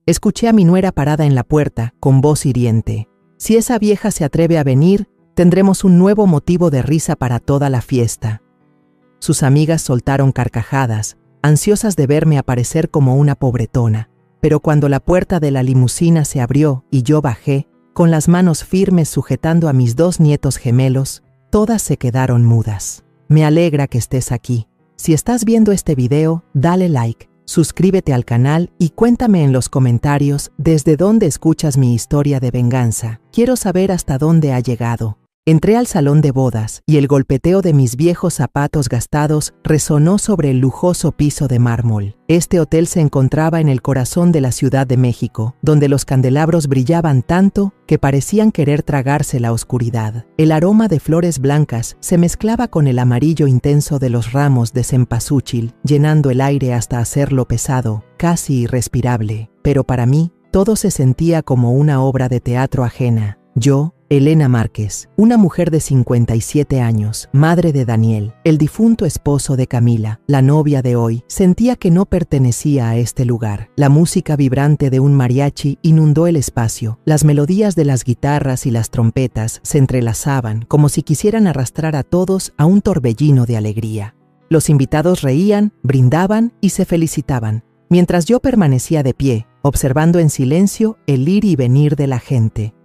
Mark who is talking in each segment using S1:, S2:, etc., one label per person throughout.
S1: Escuché a mi nuera parada en la puerta, con voz hiriente. Si esa vieja se atreve a venir, tendremos un nuevo motivo de risa para toda la fiesta. Sus amigas soltaron carcajadas, ansiosas de verme aparecer como una pobretona. Pero cuando la puerta de la limusina se abrió y yo bajé, con las manos firmes sujetando a mis 2 nietos gemelos, todas se quedaron mudas. Me alegra que estés aquí. Si estás viendo este video, dale like, suscríbete al canal y cuéntame en los comentarios desde dónde escuchas mi historia de venganza. Quiero saber hasta dónde ha llegado. Entré al salón de bodas y el golpeteo de mis viejos zapatos gastados resonó sobre el lujoso piso de mármol. Este hotel se encontraba en el corazón de la Ciudad de México, donde los candelabros brillaban tanto que parecían querer tragarse la oscuridad. El aroma de flores blancas se mezclaba con el amarillo intenso de los ramos de cempasúchil, llenando el aire hasta hacerlo pesado, casi irrespirable. Pero para mí, todo se sentía como una obra de teatro ajena. Yo, Elena Márquez, una mujer de 57 años, madre de Daniel, el difunto esposo de Camila, la novia de hoy, sentía que no pertenecía a este lugar. La música vibrante de un mariachi inundó el espacio. Las melodías de las guitarras y las trompetas se entrelazaban como si quisieran arrastrar a todos a un torbellino de alegría. Los invitados reían, brindaban y se felicitaban, mientras yo permanecía de pie, observando en silencio el ir y venir de la gente.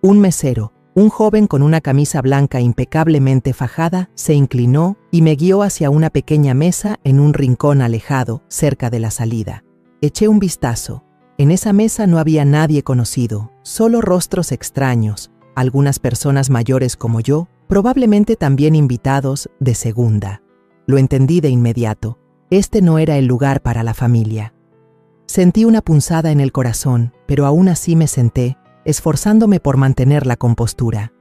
S1: Un mesero, un joven con una camisa blanca impecablemente fajada, se inclinó y me guió hacia una pequeña mesa en un rincón alejado, cerca de la salida. Eché un vistazo. En esa mesa no había nadie conocido, solo rostros extraños, algunas personas mayores como yo, probablemente también invitados de segunda. Lo entendí de inmediato. Este no era el lugar para la familia. Sentí una punzada en el corazón, pero aún así me senté, esforzándome por mantener la compostura.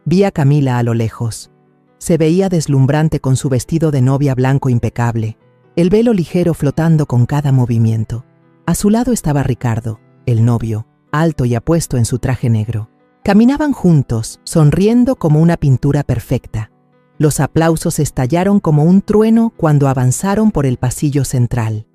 S1: Vi a Camila a lo lejos. Se veía deslumbrante con su vestido de novia blanco impecable, el velo ligero flotando con cada movimiento. A su lado estaba Ricardo, el novio, alto y apuesto en su traje negro. Caminaban juntos, sonriendo como una pintura perfecta. Los aplausos estallaron como un trueno cuando avanzaron por el pasillo central.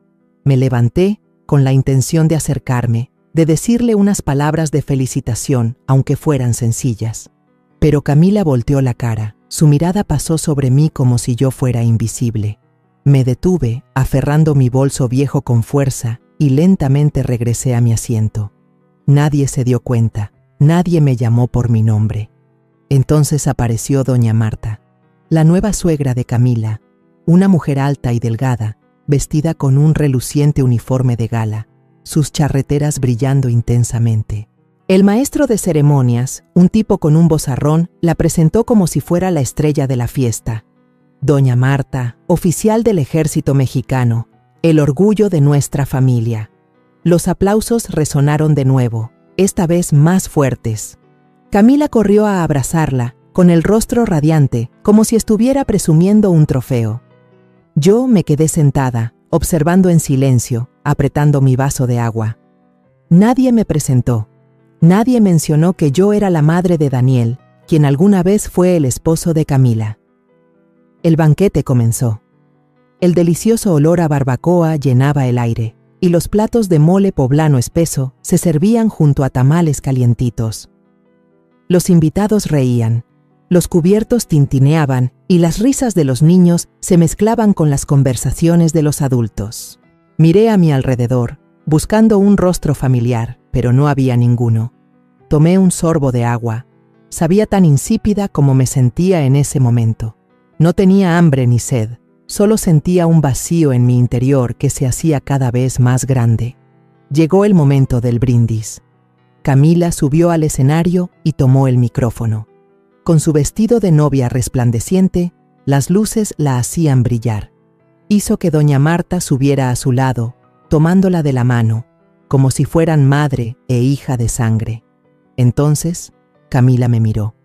S1: Me levanté con la intención de acercarme, de decirle unas palabras de felicitación, aunque fueran sencillas. Pero Camila volteó la cara. Su mirada pasó sobre mí como si yo fuera invisible. Me detuve, aferrando mi bolso viejo con fuerza, y lentamente regresé a mi asiento. Nadie se dio cuenta, nadie me llamó por mi nombre. Entonces apareció doña Marta, la nueva suegra de Camila, una mujer alta y delgada, vestida con un reluciente uniforme de gala, sus charreteras brillando intensamente. El maestro de ceremonias, un tipo con un vozarrón, la presentó como si fuera la estrella de la fiesta. Doña Marta, oficial del ejército mexicano, el orgullo de nuestra familia. Los aplausos resonaron de nuevo, esta vez más fuertes. Camila corrió a abrazarla, con el rostro radiante, como si estuviera presumiendo un trofeo. Yo me quedé sentada, observando en silencio, apretando mi vaso de agua. Nadie me presentó. Nadie mencionó que yo era la madre de Daniel, quien alguna vez fue el esposo de Camila. El banquete comenzó. El delicioso olor a barbacoa llenaba el aire, y los platos de mole poblano espeso se servían junto a tamales calientitos. Los invitados reían, los cubiertos tintineaban y las risas de los niños se mezclaban con las conversaciones de los adultos. Miré a mi alrededor, buscando un rostro familiar, pero no había ninguno. Tomé un sorbo de agua. Sabía tan insípida como me sentía en ese momento. No tenía hambre ni sed, solo sentía un vacío en mi interior que se hacía cada vez más grande. Llegó el momento del brindis. Camila subió al escenario y tomó el micrófono. Con su vestido de novia resplandeciente, las luces la hacían brillar. Hizo que doña Marta subiera a su lado, tomándola de la mano, como si fueran madre e hija de sangre. Entonces, Camila me miró.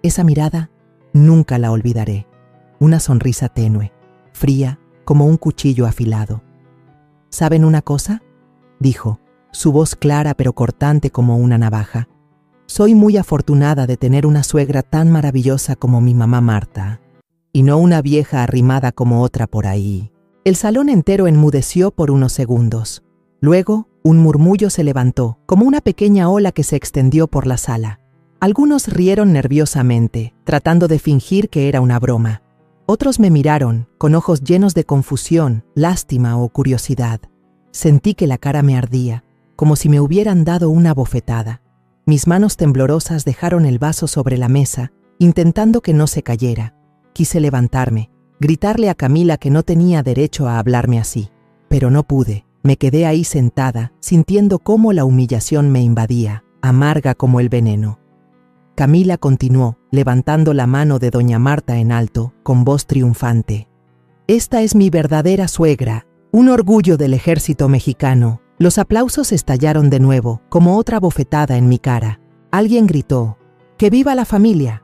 S1: Esa mirada nunca la olvidaré. Una sonrisa tenue, fría como un cuchillo afilado. ¿Saben una cosa?, dijo, su voz clara pero cortante como una navaja. Soy muy afortunada de tener una suegra tan maravillosa como mi mamá Marta, y no una vieja arrimada como otra por ahí. El salón entero enmudeció por unos segundos. Luego, Un murmullo se levantó, como una pequeña ola que se extendió por la sala. Algunos rieron nerviosamente, tratando de fingir que era una broma. Otros me miraron, con ojos llenos de confusión, lástima o curiosidad. Sentí que la cara me ardía, como si me hubieran dado una bofetada. Mis manos temblorosas dejaron el vaso sobre la mesa, intentando que no se cayera. Quise levantarme, gritarle a Camila que no tenía derecho a hablarme así. Pero no pude. Me quedé ahí sentada, sintiendo cómo la humillación me invadía, amarga como el veneno. Camila continuó, levantando la mano de doña Marta en alto, con voz triunfante. Esta es mi verdadera suegra, un orgullo del ejército mexicano. Los aplausos estallaron de nuevo, como otra bofetada en mi cara. Alguien gritó, ¡que viva la familia!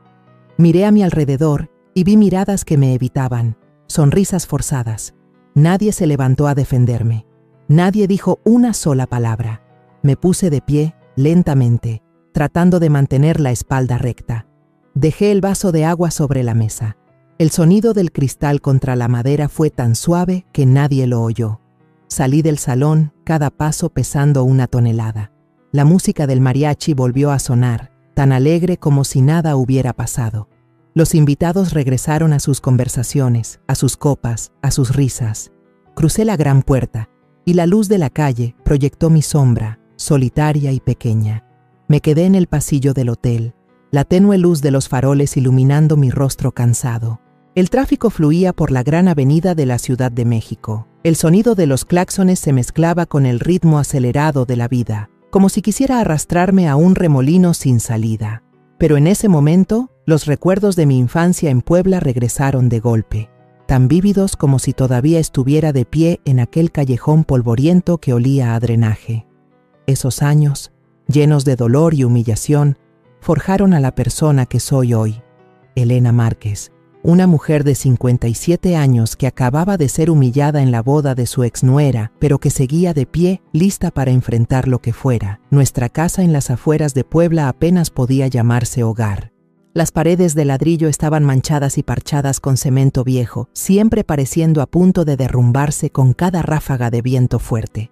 S1: Miré a mi alrededor y vi miradas que me evitaban, sonrisas forzadas. Nadie se levantó a defenderme. Nadie dijo una sola palabra. Me puse de pie, lentamente, tratando de mantener la espalda recta. Dejé el vaso de agua sobre la mesa. El sonido del cristal contra la madera fue tan suave que nadie lo oyó. Salí del salón, cada paso pesando una tonelada. La música del mariachi volvió a sonar, tan alegre como si nada hubiera pasado. Los invitados regresaron a sus conversaciones, a sus copas, a sus risas. Crucé la gran puerta, y la luz de la calle proyectó mi sombra, solitaria y pequeña. Me quedé en el pasillo del hotel, la tenue luz de los faroles iluminando mi rostro cansado. El tráfico fluía por la gran avenida de la Ciudad de México. El sonido de los claxones se mezclaba con el ritmo acelerado de la vida, como si quisiera arrastrarme a un remolino sin salida. Pero en ese momento, los recuerdos de mi infancia en Puebla regresaron de golpe, tan vívidos como si todavía estuviera de pie en aquel callejón polvoriento que olía a drenaje. Esos años, llenos de dolor y humillación, forjaron a la persona que soy hoy. Elena Márquez, una mujer de 57 años que acababa de ser humillada en la boda de su exnuera, pero que seguía de pie, lista para enfrentar lo que fuera. Nuestra casa en las afueras de Puebla apenas podía llamarse hogar. Las paredes de ladrillo estaban manchadas y parchadas con cemento viejo, siempre pareciendo a punto de derrumbarse con cada ráfaga de viento fuerte.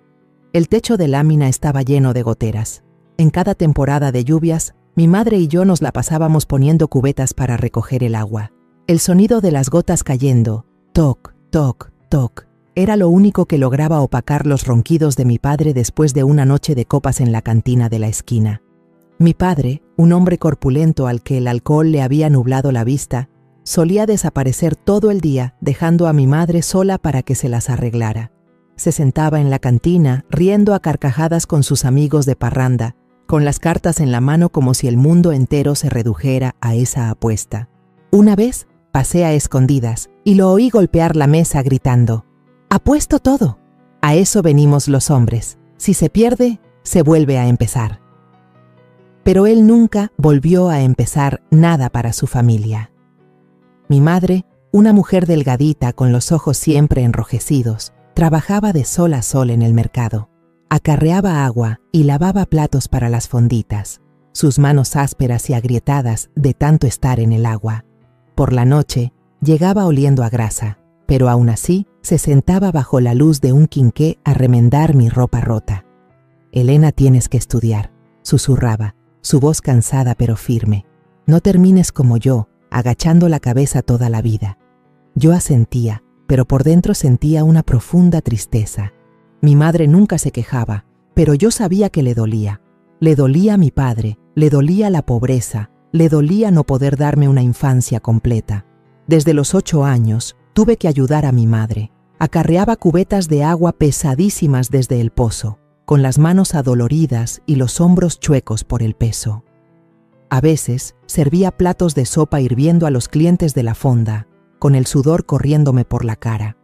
S1: El techo de lámina estaba lleno de goteras. En cada temporada de lluvias, mi madre y yo nos la pasábamos poniendo cubetas para recoger el agua. El sonido de las gotas cayendo, toc, toc, toc, era lo único que lograba opacar los ronquidos de mi padre después de una noche de copas en la cantina de la esquina. Mi padre, un hombre corpulento al que el alcohol le había nublado la vista, solía desaparecer todo el día, dejando a mi madre sola para que se las arreglara. Se sentaba en la cantina, riendo a carcajadas con sus amigos de parranda, con las cartas en la mano como si el mundo entero se redujera a esa apuesta. Una vez, pasé a escondidas y lo oí golpear la mesa gritando, «¡Apuesto todo! A eso venimos los hombres. Si se pierde, se vuelve a empezar». Pero él nunca volvió a empezar nada para su familia. Mi madre, una mujer delgadita con los ojos siempre enrojecidos, trabajaba de sol a sol en el mercado. Acarreaba agua y lavaba platos para las fonditas, sus manos ásperas y agrietadas de tanto estar en el agua. Por la noche, llegaba oliendo a grasa, pero aún así se sentaba bajo la luz de un quinqué a remendar mi ropa rota. «Elena, tienes que estudiar», susurraba, su voz cansada pero firme. «No termines como yo, agachando la cabeza toda la vida». Yo asentía, pero por dentro sentía una profunda tristeza. Mi madre nunca se quejaba, pero yo sabía que le dolía. Le dolía a mi padre, le dolía la pobreza, le dolía no poder darme una infancia completa. Desde los 8 años, tuve que ayudar a mi madre. Acarreaba cubetas de agua pesadísimas desde el pozo, con las manos adoloridas y los hombros chuecos por el peso. A veces, servía platos de sopa hirviendo a los clientes de la fonda, con el sudor corriéndome por la cara.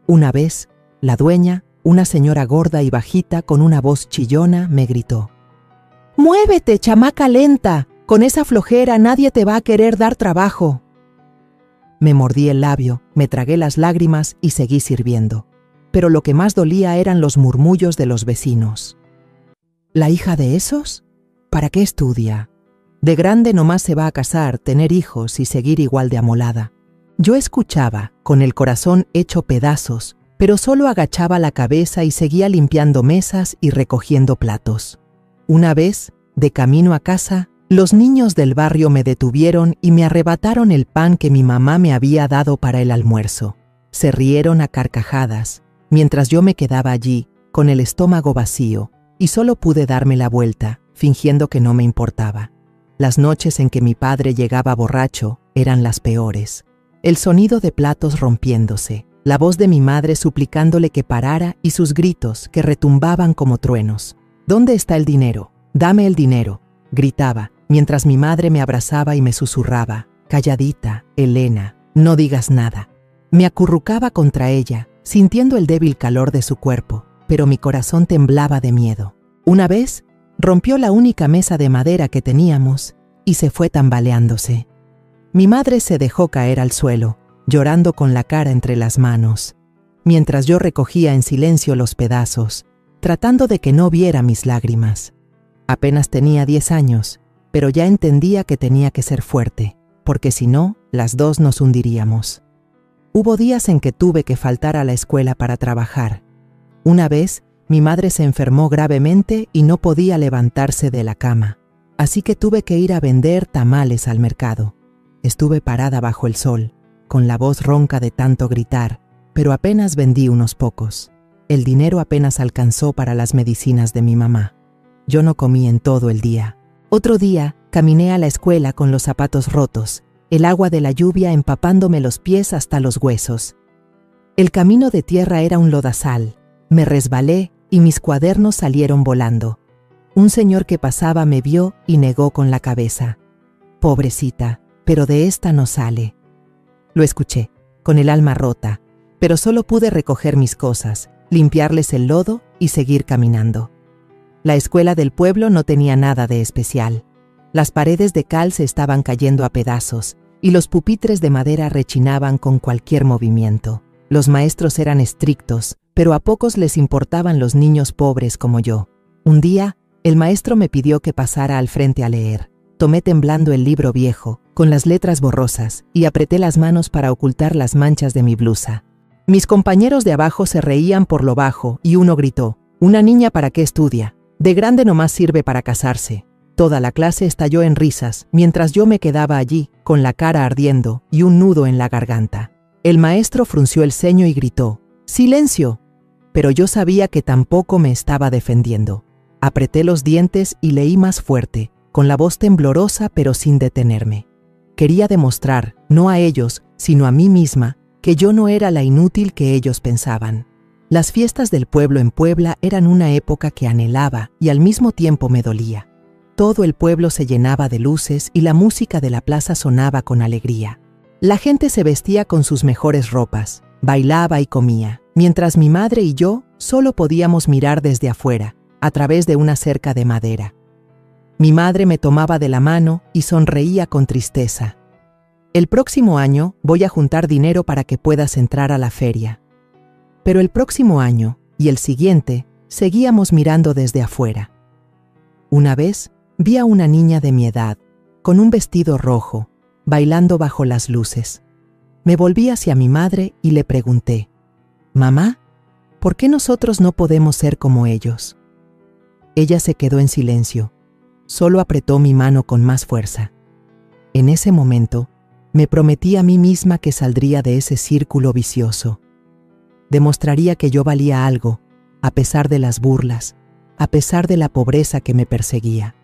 S1: Una vez, la dueña, una señora gorda y bajita con una voz chillona, me gritó, «¡Muévete, chamaca lenta! Con esa flojera nadie te va a querer dar trabajo». Me mordí el labio, me tragué las lágrimas y seguí sirviendo. Pero lo que más dolía eran los murmullos de los vecinos. ¿La hija de esos? ¿Para qué estudia? De grande nomás se va a casar, tener hijos y seguir igual de amolada. Yo escuchaba, con el corazón hecho pedazos, pero solo agachaba la cabeza y seguía limpiando mesas y recogiendo platos. Una vez, de camino a casa, los niños del barrio me detuvieron y me arrebataron el pan que mi mamá me había dado para el almuerzo. Se rieron a carcajadas, mientras yo me quedaba allí, con el estómago vacío, y solo pude darme la vuelta, fingiendo que no me importaba. Las noches en que mi padre llegaba borracho eran las peores. El sonido de platos rompiéndose, la voz de mi madre suplicándole que parara y sus gritos que retumbaban como truenos. «¿Dónde está el dinero? Dame el dinero», gritaba, mientras mi madre me abrazaba y me susurraba: «Calladita, Elena, no digas nada». Me acurrucaba contra ella, sintiendo el débil calor de su cuerpo, pero mi corazón temblaba de miedo. Una vez, rompió la única mesa de madera que teníamos y se fue tambaleándose. Mi madre se dejó caer al suelo, llorando con la cara entre las manos, mientras yo recogía en silencio los pedazos, tratando de que no viera mis lágrimas. Apenas tenía 10 años, pero ya entendía que tenía que ser fuerte, porque si no, las dos nos hundiríamos. Hubo días en que tuve que faltar a la escuela para trabajar. Una vez, mi madre se enfermó gravemente y no podía levantarse de la cama, así que tuve que ir a vender tamales al mercado. Estuve parada bajo el sol, con la voz ronca de tanto gritar, pero apenas vendí unos pocos. El dinero apenas alcanzó para las medicinas de mi mamá. Yo no comí en todo el día. Otro día, caminé a la escuela con los zapatos rotos, el agua de la lluvia empapándome los pies hasta los huesos. El camino de tierra era un lodazal. Me resbalé y mis cuadernos salieron volando. Un señor que pasaba me vio y negó con la cabeza: «Pobrecita, pero de esta no sale». Lo escuché, con el alma rota, pero solo pude recoger mis cosas, limpiarles el lodo y seguir caminando. La escuela del pueblo no tenía nada de especial. Las paredes de cal se estaban cayendo a pedazos y los pupitres de madera rechinaban con cualquier movimiento. Los maestros eran estrictos, pero a pocos les importaban los niños pobres como yo. Un día, el maestro me pidió que pasara al frente a leer. Tomé temblando el libro viejo, con las letras borrosas, y apreté las manos para ocultar las manchas de mi blusa. Mis compañeros de abajo se reían por lo bajo y uno gritó: «¿Una niña para qué estudia? De grande nomás sirve para casarse». Toda la clase estalló en risas, mientras yo me quedaba allí, con la cara ardiendo y un nudo en la garganta. El maestro frunció el ceño y gritó: «¡Silencio!». Pero yo sabía que tampoco me estaba defendiendo. Apreté los dientes y leí más fuerte, con la voz temblorosa pero sin detenerme. Quería demostrar, no a ellos, sino a mí misma, que yo no era la inútil que ellos pensaban. Las fiestas del pueblo en Puebla eran una época que anhelaba y al mismo tiempo me dolía. Todo el pueblo se llenaba de luces y la música de la plaza sonaba con alegría. La gente se vestía con sus mejores ropas, bailaba y comía, mientras mi madre y yo solo podíamos mirar desde afuera, a través de una cerca de madera. Mi madre me tomaba de la mano y sonreía con tristeza. «El próximo año voy a juntar dinero para que puedas entrar a la feria». Pero el próximo año y el siguiente seguíamos mirando desde afuera. Una vez vi a una niña de mi edad, con un vestido rojo, bailando bajo las luces. Me volví hacia mi madre y le pregunté: «Mamá, ¿por qué nosotros no podemos ser como ellos?». Ella se quedó en silencio, solo apretó mi mano con más fuerza. En ese momento, me prometí a mí misma que saldría de ese círculo vicioso. Demostraría que yo valía algo, a pesar de las burlas, a pesar de la pobreza que me perseguía.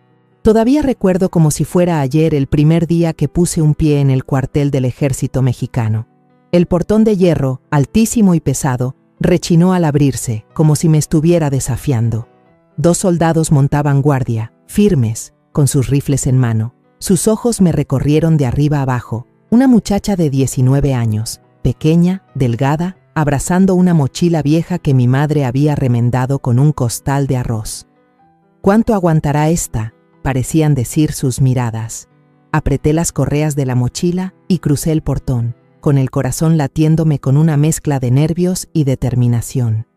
S1: Todavía recuerdo como si fuera ayer el primer día que puse un pie en el cuartel del ejército mexicano. El portón de hierro, altísimo y pesado, rechinó al abrirse, como si me estuviera desafiando. 2 soldados montaban guardia, firmes, con sus rifles en mano. Sus ojos me recorrieron de arriba abajo. Una muchacha de 19 años, pequeña, delgada, abrazando una mochila vieja que mi madre había remendado con un costal de arroz. «¿Cuánto aguantará esta?», parecían decir sus miradas. Apreté las correas de la mochila y crucé el portón, con el corazón latiéndome con una mezcla de nervios y determinación.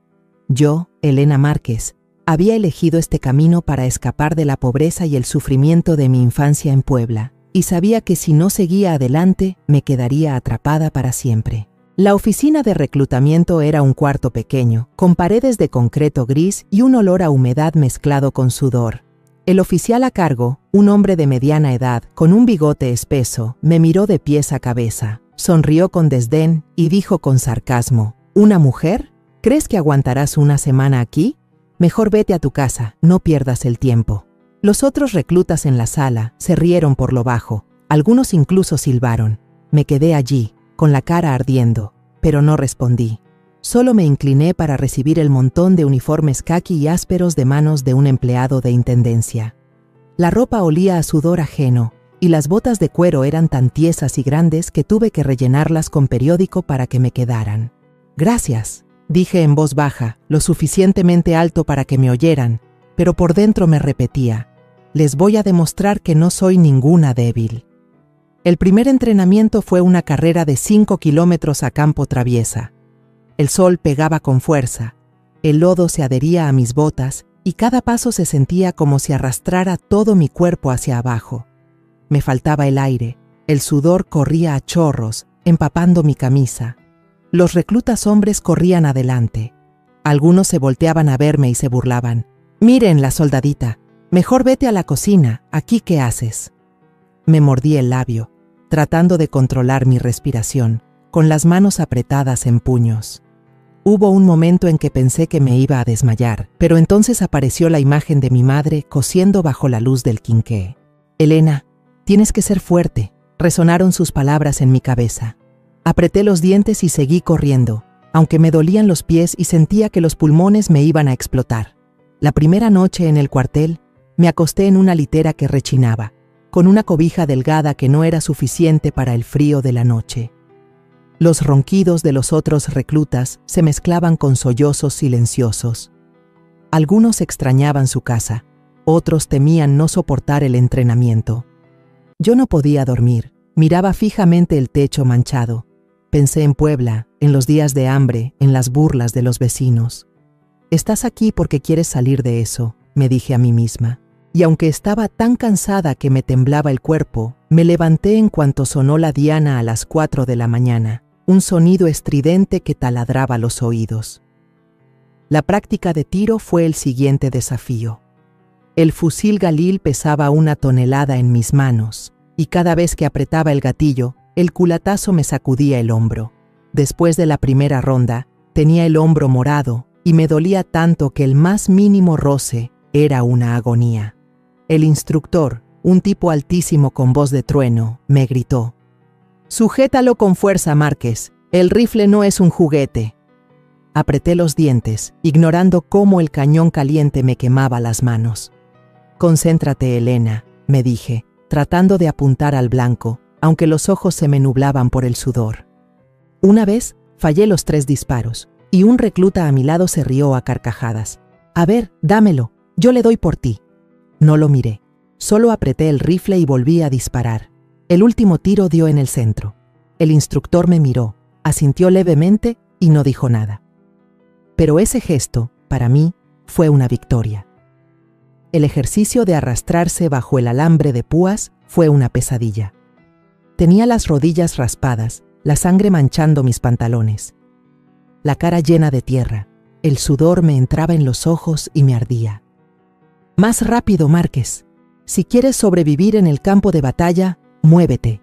S1: Yo, Elena Márquez, había elegido este camino para escapar de la pobreza y el sufrimiento de mi infancia en Puebla, y sabía que si no seguía adelante, me quedaría atrapada para siempre. La oficina de reclutamiento era un cuarto pequeño, con paredes de concreto gris y un olor a humedad mezclado con sudor. El oficial a cargo, un hombre de mediana edad, con un bigote espeso, me miró de pies a cabeza, sonrió con desdén y dijo con sarcasmo: ¿Una mujer? ¿Crees que aguantarás una semana aquí? Mejor vete a tu casa, no pierdas el tiempo. Los otros reclutas en la sala se rieron por lo bajo, algunos incluso silbaron. Me quedé allí, con la cara ardiendo, pero no respondí. Solo me incliné para recibir el montón de uniformes caqui y ásperos de manos de un empleado de intendencia. La ropa olía a sudor ajeno, y las botas de cuero eran tan tiesas y grandes que tuve que rellenarlas con periódico para que me quedaran. «Gracias», dije en voz baja, lo suficientemente alto para que me oyeran, pero por dentro me repetía: «Les voy a demostrar que no soy ninguna débil». El primer entrenamiento fue una carrera de 5 kilómetros a campo traviesa. El sol pegaba con fuerza, el lodo se adhería a mis botas y cada paso se sentía como si arrastrara todo mi cuerpo hacia abajo. Me faltaba el aire, el sudor corría a chorros, empapando mi camisa. Los reclutas hombres corrían adelante. Algunos se volteaban a verme y se burlaban. «Miren, la soldadita, mejor vete a la cocina, ¿aquí qué haces?». Me mordí el labio, tratando de controlar mi respiración, con las manos apretadas en puños. Hubo un momento en que pensé que me iba a desmayar, pero entonces apareció la imagen de mi madre cosiendo bajo la luz del quinqué. «Elena, tienes que ser fuerte», resonaron sus palabras en mi cabeza. Apreté los dientes y seguí corriendo, aunque me dolían los pies y sentía que los pulmones me iban a explotar. La primera noche en el cuartel, me acosté en una litera que rechinaba, con una cobija delgada que no era suficiente para el frío de la noche. Los ronquidos de los otros reclutas se mezclaban con sollozos silenciosos. Algunos extrañaban su casa, otros temían no soportar el entrenamiento. Yo no podía dormir, miraba fijamente el techo manchado. Pensé en Puebla, en los días de hambre, en las burlas de los vecinos. «Estás aquí porque quieres salir de eso», me dije a mí misma. Y aunque estaba tan cansada que me temblaba el cuerpo, me levanté en cuanto sonó la diana a las 4 de la mañana, un sonido estridente que taladraba los oídos. La práctica de tiro fue el siguiente desafío. El fusil Galil pesaba 1 tonelada en mis manos, y cada vez que apretaba el gatillo, el culatazo me sacudía el hombro. Después de la primera ronda, tenía el hombro morado y me dolía tanto que el más mínimo roce era una agonía. El instructor, un tipo altísimo con voz de trueno, me gritó: «Sujétalo con fuerza, Márquez. El rifle no es un juguete». Apreté los dientes, ignorando cómo el cañón caliente me quemaba las manos. «Concéntrate, Elena», me dije, tratando de apuntar al blanco, aunque los ojos se me nublaban por el sudor. Una vez, fallé los 3 disparos, y un recluta a mi lado se rió a carcajadas. «A ver, dámelo, yo le doy por ti». No lo miré, solo apreté el rifle y volví a disparar. El último tiro dio en el centro. El instructor me miró, asintió levemente y no dijo nada. Pero ese gesto, para mí, fue una victoria. El ejercicio de arrastrarse bajo el alambre de púas fue una pesadilla. Tenía las rodillas raspadas, la sangre manchando mis pantalones. La cara llena de tierra, el sudor me entraba en los ojos y me ardía. «Más rápido, Márquez. Si quieres sobrevivir en el campo de batalla, muévete»,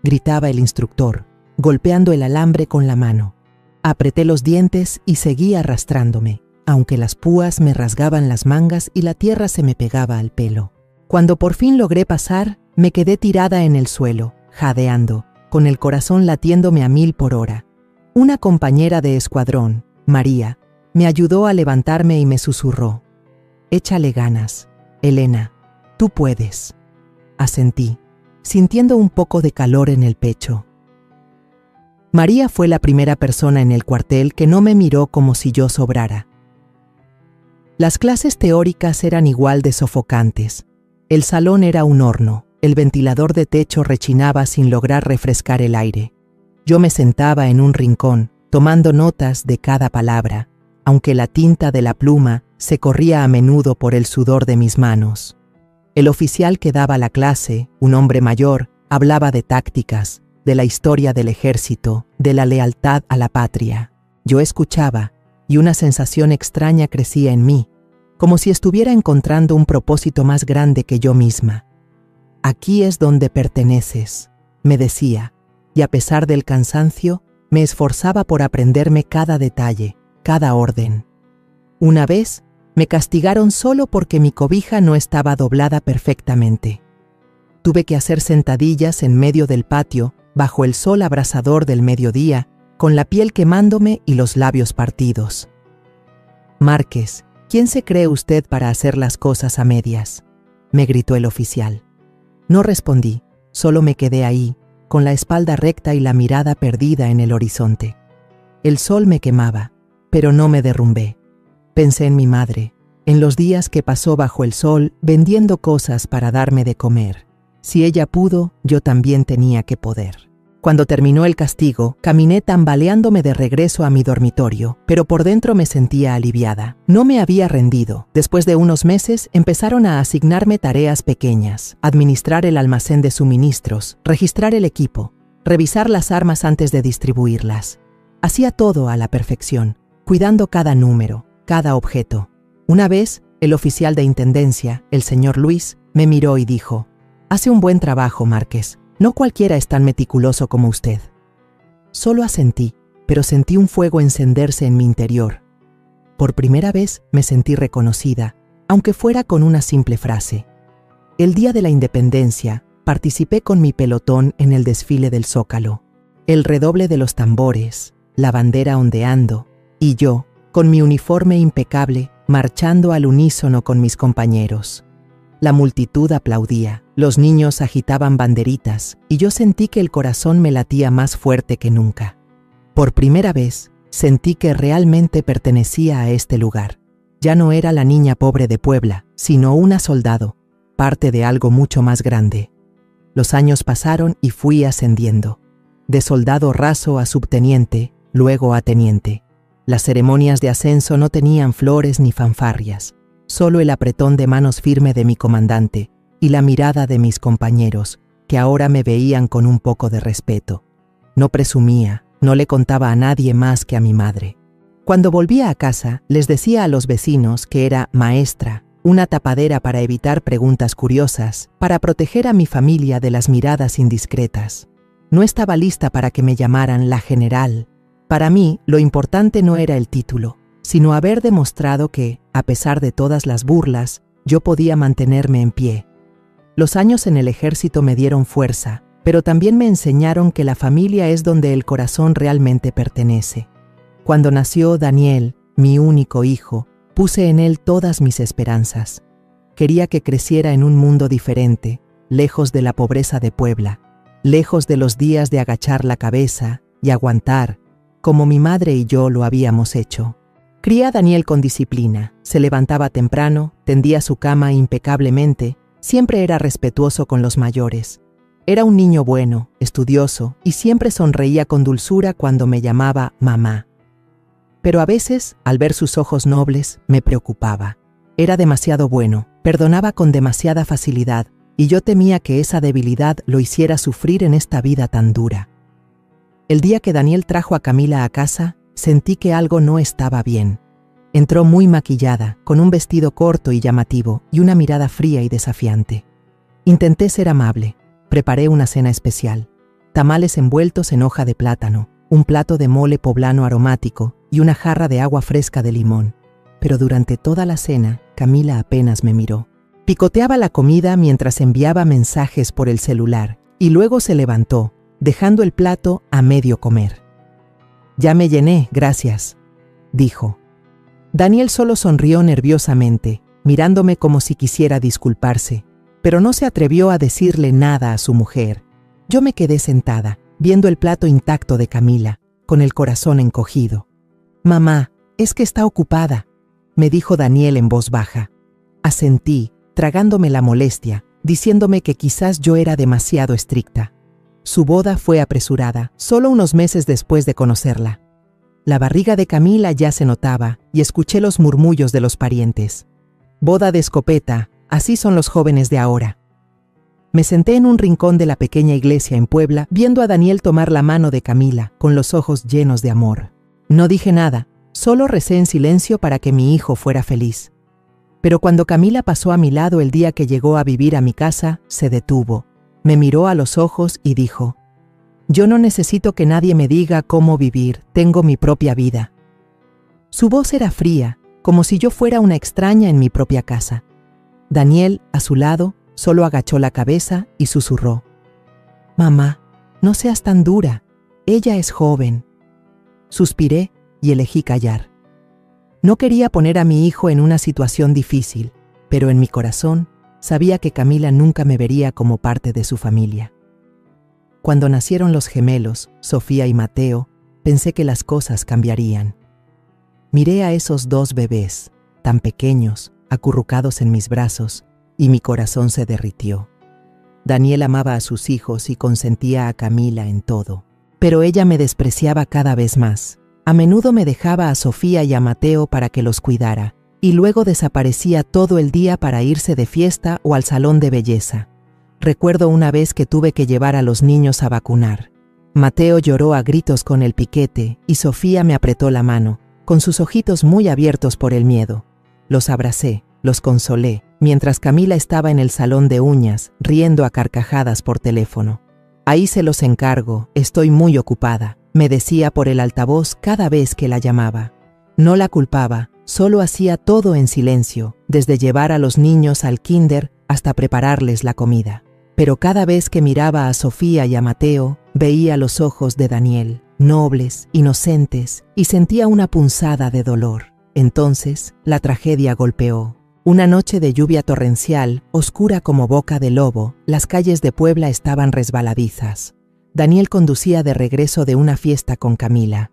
S1: gritaba el instructor, golpeando el alambre con la mano. Apreté los dientes y seguí arrastrándome, aunque las púas me rasgaban las mangas y la tierra se me pegaba al pelo. Cuando por fin logré pasar, me quedé tirada en el suelo, jadeando, con el corazón latiéndome a 1000 por hora. Una compañera de escuadrón, María, me ayudó a levantarme y me susurró: «Échale ganas, Elena, tú puedes». Asentí, sintiendo un poco de calor en el pecho. María fue la primera persona en el cuartel que no me miró como si yo sobrara. Las clases teóricas eran igual de sofocantes. El salón era un horno, el ventilador de techo rechinaba sin lograr refrescar el aire. Yo me sentaba en un rincón, tomando notas de cada palabra, aunque la tinta de la pluma se corría a menudo por el sudor de mis manos. El oficial que daba la clase, un hombre mayor, hablaba de tácticas, de la historia del ejército, de la lealtad a la patria. Yo escuchaba, y una sensación extraña crecía en mí, como si estuviera encontrando un propósito más grande que yo misma. Aquí es donde perteneces, me decía, y a pesar del cansancio, me esforzaba por aprenderme cada detalle, cada orden. Una vez, me castigaron solo porque mi cobija no estaba doblada perfectamente. Tuve que hacer sentadillas en medio del patio, bajo el sol abrasador del mediodía, con la piel quemándome y los labios partidos. «Márquez, ¿quién se cree usted para hacer las cosas a medias?», me gritó el oficial. No respondí, solo me quedé ahí, con la espalda recta y la mirada perdida en el horizonte. El sol me quemaba, pero no me derrumbé. Pensé en mi madre, en los días que pasó bajo el sol vendiendo cosas para darme de comer. Si ella pudo, yo también tenía que poder. Cuando terminó el castigo, caminé tambaleándome de regreso a mi dormitorio, pero por dentro me sentía aliviada. No me había rendido. Después de unos meses, empezaron a asignarme tareas pequeñas: administrar el almacén de suministros, registrar el equipo, revisar las armas antes de distribuirlas. Hacía todo a la perfección, cuidando cada número, cada objeto. Una vez, el oficial de intendencia, el señor Luis, me miró y dijo: «Hace un buen trabajo, Márquez. No cualquiera es tan meticuloso como usted». Solo asentí, pero sentí un fuego encenderse en mi interior. Por primera vez me sentí reconocida, aunque fuera con una simple frase. El día de la independencia, participé con mi pelotón en el desfile del Zócalo. El redoble de los tambores, la bandera ondeando, y yo, con mi uniforme impecable, marchando al unísono con mis compañeros. La multitud aplaudía, los niños agitaban banderitas, y yo sentí que el corazón me latía más fuerte que nunca. Por primera vez, sentí que realmente pertenecía a este lugar. Ya no era la niña pobre de Puebla, sino una soldado, parte de algo mucho más grande. Los años pasaron y fui ascendiendo, de soldado raso a subteniente, luego a teniente. Las ceremonias de ascenso no tenían flores ni fanfarrias, solo el apretón de manos firme de mi comandante y la mirada de mis compañeros, que ahora me veían con un poco de respeto. No presumía, no le contaba a nadie más que a mi madre. Cuando volvía a casa, les decía a los vecinos que era maestra, una tapadera para evitar preguntas curiosas, para proteger a mi familia de las miradas indiscretas. No estaba lista para que me llamaran la general. Para mí, lo importante no era el título, sino haber demostrado que, a pesar de todas las burlas, yo podía mantenerme en pie. Los años en el ejército me dieron fuerza, pero también me enseñaron que la familia es donde el corazón realmente pertenece. Cuando nació Daniel, mi único hijo, puse en él todas mis esperanzas. Quería que creciera en un mundo diferente, lejos de la pobreza de Puebla, lejos de los días de agachar la cabeza y aguantar, como mi madre y yo lo habíamos hecho. Crié a Daniel con disciplina, se levantaba temprano, tendía su cama impecablemente, siempre era respetuoso con los mayores. Era un niño bueno, estudioso, y siempre sonreía con dulzura cuando me llamaba mamá. Pero a veces, al ver sus ojos nobles, me preocupaba. Era demasiado bueno, perdonaba con demasiada facilidad, y yo temía que esa debilidad lo hiciera sufrir en esta vida tan dura. El día que Daniel trajo a Camila a casa, sentí que algo no estaba bien. Entró muy maquillada, con un vestido corto y llamativo, y una mirada fría y desafiante. Intenté ser amable. Preparé una cena especial. Tamales envueltos en hoja de plátano, un plato de mole poblano aromático y una jarra de agua fresca de limón. Pero durante toda la cena, Camila apenas me miró. Picoteaba la comida mientras enviaba mensajes por el celular, y luego se levantó, dejando el plato a medio comer. «Ya me llené, gracias», dijo. Daniel solo sonrió nerviosamente, mirándome como si quisiera disculparse, pero no se atrevió a decirle nada a su mujer. Yo me quedé sentada, viendo el plato intacto de Camila, con el corazón encogido. «Mamá, es que está ocupada», me dijo Daniel en voz baja. Asentí, tragándome la molestia, diciéndome que quizás yo era demasiado estricta. Su boda fue apresurada, solo unos meses después de conocerla. La barriga de Camila ya se notaba y escuché los murmullos de los parientes. «Boda de escopeta, así son los jóvenes de ahora». Me senté en un rincón de la pequeña iglesia en Puebla, viendo a Daniel tomar la mano de Camila, con los ojos llenos de amor. No dije nada, solo recé en silencio para que mi hijo fuera feliz. Pero cuando Camila pasó a mi lado el día que llegó a vivir a mi casa, se detuvo, me miró a los ojos y dijo: «Yo no necesito que nadie me diga cómo vivir, tengo mi propia vida». Su voz era fría, como si yo fuera una extraña en mi propia casa. Daniel, a su lado, solo agachó la cabeza y susurró: «Mamá, no seas tan dura, ella es joven». Suspiré y elegí callar. No quería poner a mi hijo en una situación difícil, pero en mi corazón sabía que Camila nunca me vería como parte de su familia. Cuando nacieron los gemelos, Sofía y Mateo, pensé que las cosas cambiarían. Miré a esos dos bebés, tan pequeños, acurrucados en mis brazos, y mi corazón se derritió. Daniel amaba a sus hijos y consentía a Camila en todo, pero ella me despreciaba cada vez más. A menudo me dejaba a Sofía y a Mateo para que los cuidara, y luego desaparecía todo el día para irse de fiesta o al salón de belleza. Recuerdo una vez que tuve que llevar a los niños a vacunar. Mateo lloró a gritos con el piquete y Sofía me apretó la mano, con sus ojitos muy abiertos por el miedo. Los abracé, los consolé, mientras Camila estaba en el salón de uñas, riendo a carcajadas por teléfono. «Ahí se los encargo, estoy muy ocupada», me decía por el altavoz cada vez que la llamaba. No la culpaba, solo hacía todo en silencio, desde llevar a los niños al kinder hasta prepararles la comida. Pero cada vez que miraba a Sofía y a Mateo, veía los ojos de Daniel, nobles, inocentes, y sentía una punzada de dolor. Entonces, la tragedia golpeó. Una noche de lluvia torrencial, oscura como boca de lobo, las calles de Puebla estaban resbaladizas. Daniel conducía de regreso de una fiesta con Camila.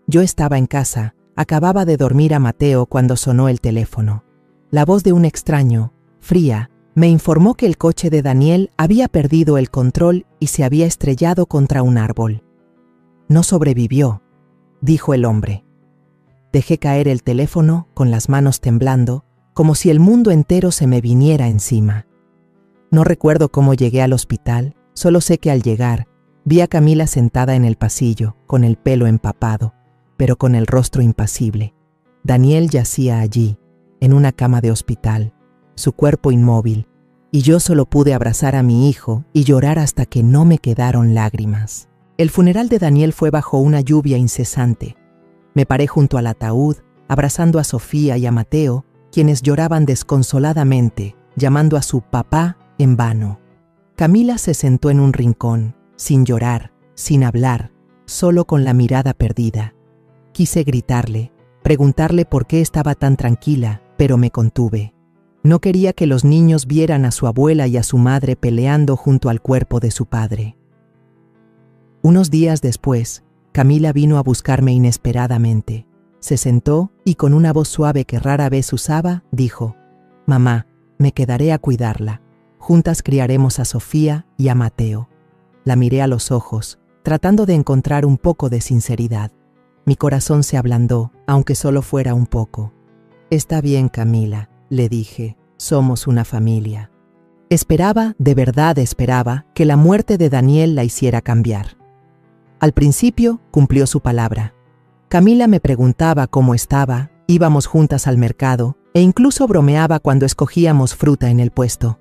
S1: Yo estaba en casa, acababa de dormir a Mateo cuando sonó el teléfono. La voz de un extraño, fría, me informó que el coche de Daniel había perdido el control y se había estrellado contra un árbol. «No sobrevivió», dijo el hombre. Dejé caer el teléfono con las manos temblando, como si el mundo entero se me viniera encima. No recuerdo cómo llegué al hospital, solo sé que al llegar, vi a Camila sentada en el pasillo, con el pelo empapado, pero con el rostro impasible. Daniel yacía allí, en una cama de hospital, su cuerpo inmóvil, y yo solo pude abrazar a mi hijo y llorar hasta que no me quedaron lágrimas. El funeral de Daniel fue bajo una lluvia incesante. Me paré junto al ataúd, abrazando a Sofía y a Mateo, quienes lloraban desconsoladamente, llamando a su papá en vano. Camila se sentó en un rincón, sin llorar, sin hablar, solo con la mirada perdida. Quise gritarle, preguntarle por qué estaba tan tranquila, pero me contuve. No quería que los niños vieran a su abuela y a su madre peleando junto al cuerpo de su padre. Unos días después, Camila vino a buscarme inesperadamente. Se sentó y con una voz suave que rara vez usaba, dijo: «Mamá, me quedaré a cuidarla. Juntas criaremos a Sofía y a Mateo». La miré a los ojos, tratando de encontrar un poco de sinceridad. Mi corazón se ablandó, aunque solo fuera un poco. «Está bien, Camila», le dije, «somos una familia». Esperaba, de verdad esperaba, que la muerte de Daniel la hiciera cambiar. Al principio, cumplió su palabra. Camila me preguntaba cómo estaba, íbamos juntas al mercado, e incluso bromeaba cuando escogíamos fruta en el puesto.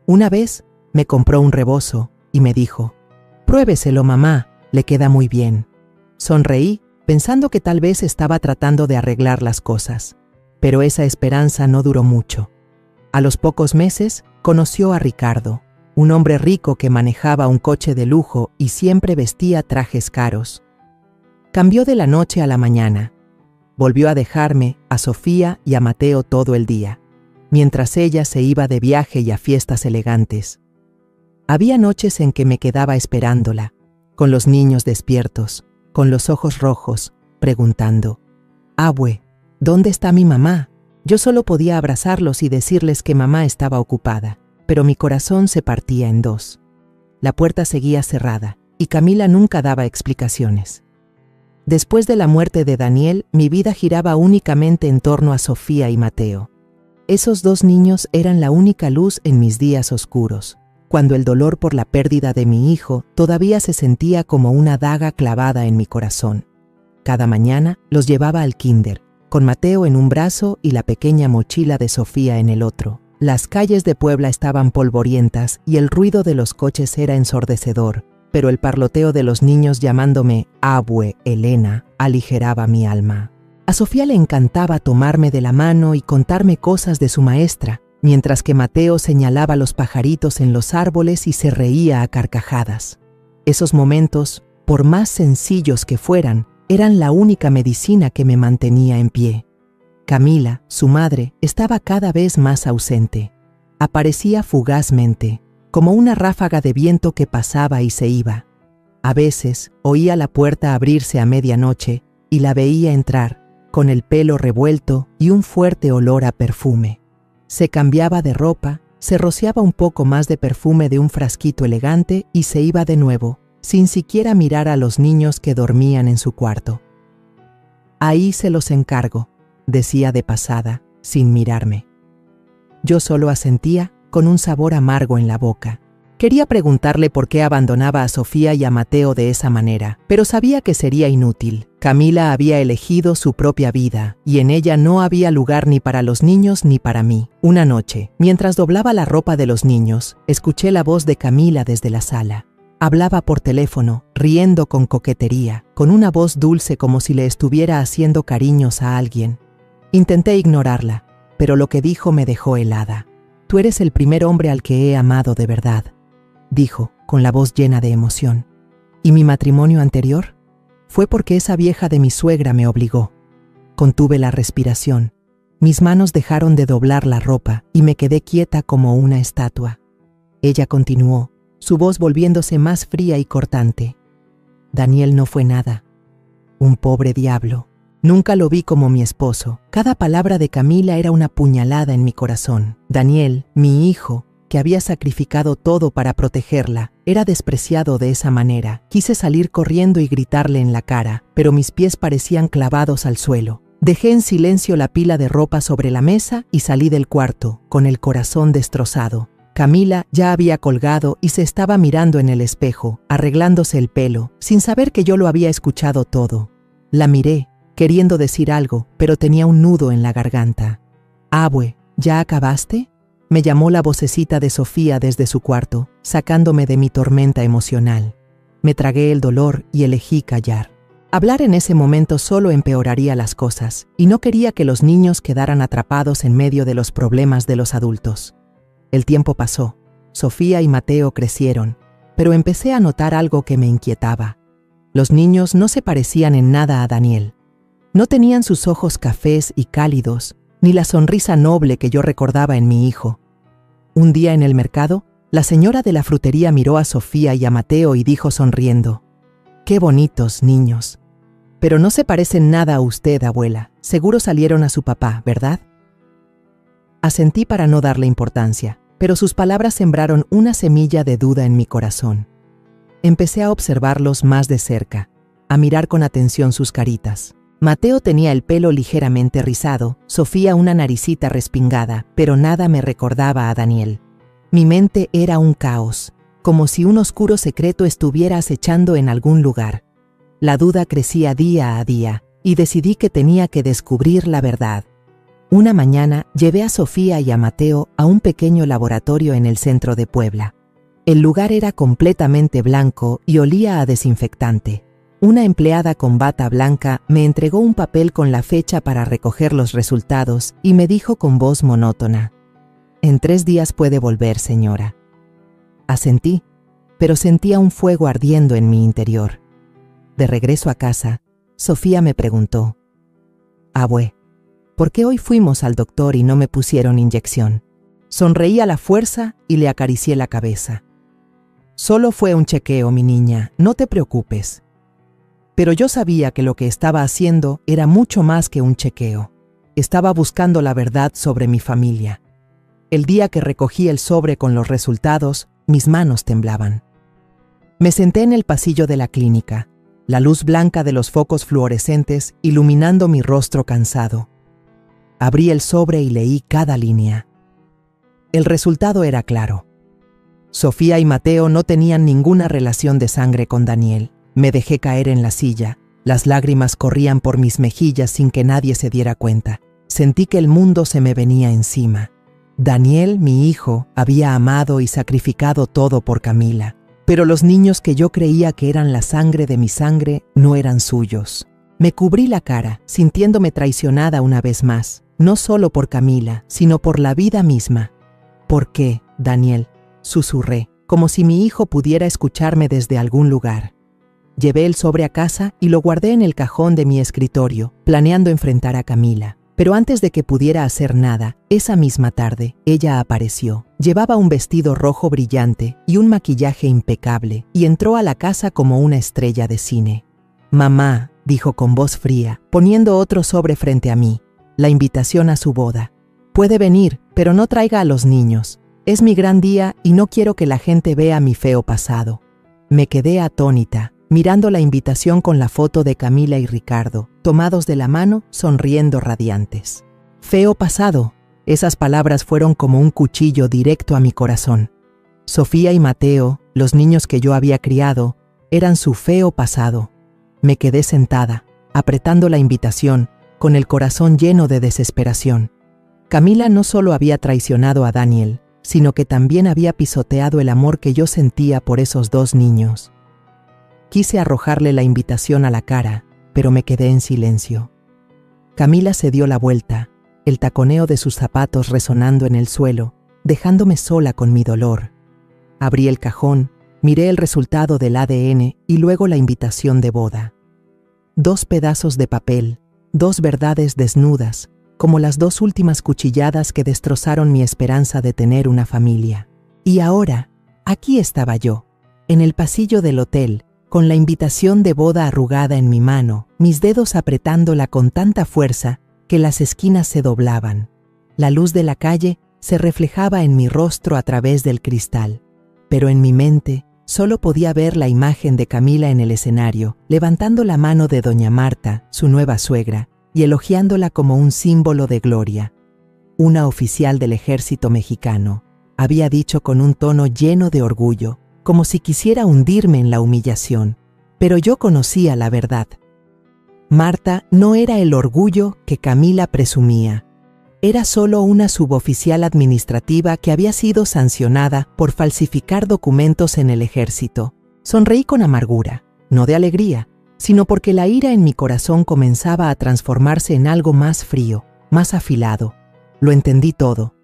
S1: Una vez, me compró un rebozo y me dijo: «Pruébeselo, mamá, le queda muy bien». Sonreí, pensando que tal vez estaba tratando de arreglar las cosas. Pero esa esperanza no duró mucho. A los pocos meses, conoció a Ricardo, un hombre rico que manejaba un coche de lujo y siempre vestía trajes caros. Cambió de la noche a la mañana. Volvió a dejarme, a Sofía y a Mateo todo el día, mientras ella se iba de viaje y a fiestas elegantes. Había noches en que me quedaba esperándola, con los niños despiertos, con los ojos rojos, preguntando: «Abue, ¿dónde está mi mamá?». Yo solo podía abrazarlos y decirles que mamá estaba ocupada, pero mi corazón se partía en dos. La puerta seguía cerrada, y Camila nunca daba explicaciones. Después de la muerte de Daniel, mi vida giraba únicamente en torno a Sofía y Mateo. Esos dos niños eran la única luz en mis días oscuros. cuando el dolor por la pérdida de mi hijo todavía se sentía como una daga clavada en mi corazón. Cada mañana los llevaba al kinder, con Mateo en un brazo y la pequeña mochila de Sofía en el otro. Las calles de Puebla estaban polvorientas y el ruido de los coches era ensordecedor, pero el parloteo de los niños llamándome Abue, Elena, aligeraba mi alma. A Sofía le encantaba tomarme de la mano y contarme cosas de su maestra, mientras que Mateo señalaba los pajaritos en los árboles y se reía a carcajadas. Esos momentos, por más sencillos que fueran, eran la única medicina que me mantenía en pie. Camila, su madre, estaba cada vez más ausente. Aparecía fugazmente, como una ráfaga de viento que pasaba y se iba. A veces oía la puerta abrirse a medianoche y la veía entrar, con el pelo revuelto y un fuerte olor a perfume. Se cambiaba de ropa, se rociaba un poco más de perfume de un frasquito elegante y se iba de nuevo, sin siquiera mirar a los niños que dormían en su cuarto. «Ahí se los encargo», decía de pasada, sin mirarme. Yo solo asentía, con un sabor amargo en la boca. Quería preguntarle por qué abandonaba a Sofía y a Mateo de esa manera, pero sabía que sería inútil. Camila había elegido su propia vida, y en ella no había lugar ni para los niños ni para mí. Una noche, mientras doblaba la ropa de los niños, escuché la voz de Camila desde la sala. Hablaba por teléfono, riendo con coquetería, con una voz dulce como si le estuviera haciendo cariños a alguien. Intenté ignorarla, pero lo que dijo me dejó helada. «Tú eres el primer hombre al que he amado de verdad», dijo, con la voz llena de emoción. «¿Y mi matrimonio anterior? Fue porque esa vieja de mi suegra me obligó». Contuve la respiración. Mis manos dejaron de doblar la ropa y me quedé quieta como una estatua. Ella continuó, su voz volviéndose más fría y cortante. «Daniel no fue nada. Un pobre diablo. Nunca lo vi como mi esposo. Cada palabra de Camila era una puñalada en mi corazón. Daniel, mi hijo, que había sacrificado todo para protegerla, era despreciado de esa manera. Quise salir corriendo y gritarle en la cara, pero mis pies parecían clavados al suelo. Dejé en silencio la pila de ropa sobre la mesa y salí del cuarto, con el corazón destrozado. Camila ya había colgado y se estaba mirando en el espejo, arreglándose el pelo, sin saber que yo lo había escuchado todo. La miré, queriendo decir algo, pero tenía un nudo en la garganta. «Abue, ¿ya acabaste?», me llamó la vocecita de Sofía desde su cuarto, sacándome de mi tormenta emocional. Me tragué el dolor y elegí callar. Hablar en ese momento solo empeoraría las cosas, y no quería que los niños quedaran atrapados en medio de los problemas de los adultos. El tiempo pasó. Sofía y Mateo crecieron, pero empecé a notar algo que me inquietaba. Los niños no se parecían en nada a Daniel. No tenían sus ojos cafés y cálidos, ni la sonrisa noble que yo recordaba en mi hijo. Un día en el mercado, la señora de la frutería miró a Sofía y a Mateo y dijo sonriendo: «Qué bonitos niños. Pero no se parecen nada a usted, abuela. Seguro salieron a su papá, ¿verdad?». Asentí para no darle importancia, pero sus palabras sembraron una semilla de duda en mi corazón. Empecé a observarlos más de cerca, a mirar con atención sus caritas. Mateo tenía el pelo ligeramente rizado, Sofía una naricita respingada, pero nada me recordaba a Daniel. Mi mente era un caos, como si un oscuro secreto estuviera acechando en algún lugar. La duda crecía día a día, y decidí que tenía que descubrir la verdad. Una mañana llevé a Sofía y a Mateo a un pequeño laboratorio en el centro de Puebla. El lugar era completamente blanco y olía a desinfectante. Una empleada con bata blanca me entregó un papel con la fecha para recoger los resultados y me dijo con voz monótona: «En 3 días puede volver, señora». Asentí, pero sentía un fuego ardiendo en mi interior. De regreso a casa, Sofía me preguntó: «Abue, ¿por qué hoy fuimos al doctor y no me pusieron inyección?». Sonreí a la fuerza y le acaricié la cabeza. «Solo fue un chequeo, mi niña, no te preocupes». Pero yo sabía que lo que estaba haciendo era mucho más que un chequeo. Estaba buscando la verdad sobre mi familia. El día que recogí el sobre con los resultados, mis manos temblaban. Me senté en el pasillo de la clínica, la luz blanca de los focos fluorescentes iluminando mi rostro cansado. Abrí el sobre y leí cada línea. El resultado era claro. Sofía y Mateo no tenían ninguna relación de sangre con Daniel. Me dejé caer en la silla. Las lágrimas corrían por mis mejillas sin que nadie se diera cuenta. Sentí que el mundo se me venía encima. Daniel, mi hijo, había amado y sacrificado todo por Camila. Pero los niños que yo creía que eran la sangre de mi sangre no eran suyos. Me cubrí la cara, sintiéndome traicionada una vez más, no solo por Camila, sino por la vida misma. ¿Por qué, Daniel?, susurré, como si mi hijo pudiera escucharme desde algún lugar. Llevé el sobre a casa y lo guardé en el cajón de mi escritorio, planeando enfrentar a Camila. Pero antes de que pudiera hacer nada, esa misma tarde, ella apareció. Llevaba un vestido rojo brillante y un maquillaje impecable, y entró a la casa como una estrella de cine. «Mamá», dijo con voz fría, poniendo otro sobre frente a mí, la invitación a su boda. «Puede venir, pero no traiga a los niños. Es mi gran día y no quiero que la gente vea mi feo pasado». Me quedé atónita, mirando la invitación con la foto de Camila y Ricardo, tomados de la mano, sonriendo radiantes. «Feo pasado», esas palabras fueron como un cuchillo directo a mi corazón. Sofía y Mateo, los niños que yo había criado, eran su feo pasado. Me quedé sentada, apretando la invitación, con el corazón lleno de desesperación. Camila no solo había traicionado a Daniel, sino que también había pisoteado el amor que yo sentía por esos dos niños. Quise arrojarle la invitación a la cara, pero me quedé en silencio. Camila se dio la vuelta, el taconeo de sus zapatos resonando en el suelo, dejándome sola con mi dolor. Abrí el cajón, miré el resultado del ADN y luego la invitación de boda. 2 pedazos de papel, 2 verdades desnudas, como las 2 últimas cuchilladas que destrozaron mi esperanza de tener una familia. Y ahora, aquí estaba yo, en el pasillo del hotel, con la invitación de boda arrugada en mi mano, mis dedos apretándola con tanta fuerza que las esquinas se doblaban. La luz de la calle se reflejaba en mi rostro a través del cristal, pero en mi mente solo podía ver la imagen de Camila en el escenario, levantando la mano de doña Marta, su nueva suegra, y elogiándola como un símbolo de gloria. Una oficial del ejército mexicano, había dicho con un tono lleno de orgullo, como si quisiera hundirme en la humillación, pero yo conocía la verdad. Marta no era el orgullo que Camila presumía. Era solo una suboficial administrativa que había sido sancionada por falsificar documentos en el ejército. Sonreí con amargura, no de alegría, sino porque la ira en mi corazón comenzaba a transformarse en algo más frío, más afilado. Lo entendí todo.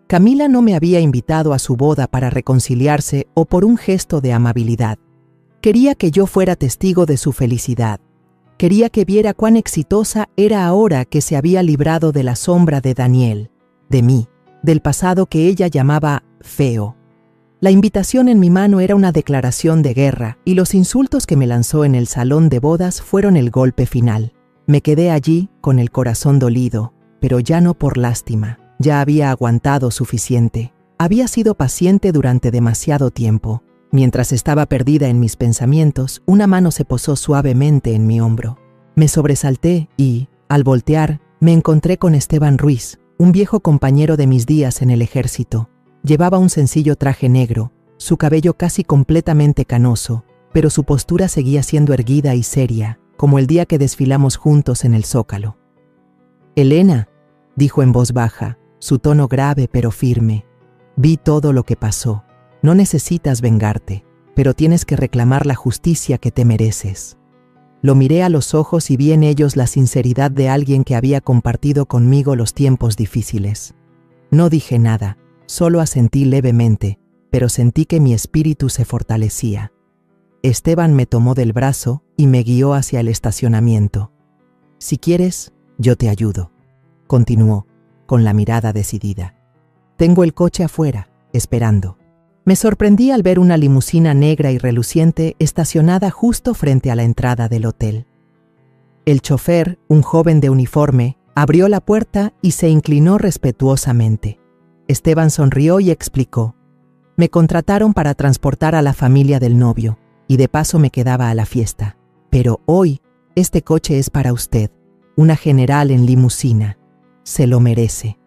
S1: Camila no me había invitado a su boda para reconciliarse o por un gesto de amabilidad. Quería que yo fuera testigo de su felicidad. Quería que viera cuán exitosa era ahora que se había librado de la sombra de Daniel, de mí, del pasado que ella llamaba feo. La invitación en mi mano era una declaración de guerra y los insultos que me lanzó en el salón de bodas fueron el golpe final. Me quedé allí con el corazón dolido, pero ya no por lástima. Ya había aguantado suficiente. Había sido paciente durante demasiado tiempo. Mientras estaba perdida en mis pensamientos, una mano se posó suavemente en mi hombro. Me sobresalté y, al voltear, me encontré con Esteban Ruiz, un viejo compañero de mis días en el ejército. Llevaba un sencillo traje negro, su cabello casi completamente canoso, pero su postura seguía siendo erguida y seria, como el día que desfilamos juntos en el Zócalo. «Elena», dijo en voz baja, su tono grave pero firme, «vi todo lo que pasó. No necesitas vengarte, pero tienes que reclamar la justicia que te mereces». Lo miré a los ojos y vi en ellos la sinceridad de alguien que había compartido conmigo los tiempos difíciles. No dije nada, solo asentí levemente, pero sentí que mi espíritu se fortalecía. Esteban me tomó del brazo y me guió hacia el estacionamiento. «Si quieres, yo te ayudo», continuó, con la mirada decidida. «Tengo el coche afuera, esperando». Me sorprendí al ver una limusina negra y reluciente estacionada justo frente a la entrada del hotel. El chofer, un joven de uniforme, abrió la puerta y se inclinó respetuosamente. Esteban sonrió y explicó: «Me contrataron para transportar a la familia del novio, y de paso me quedaba a la fiesta. Pero hoy, este coche es para usted, una general en limusina. Se lo merece».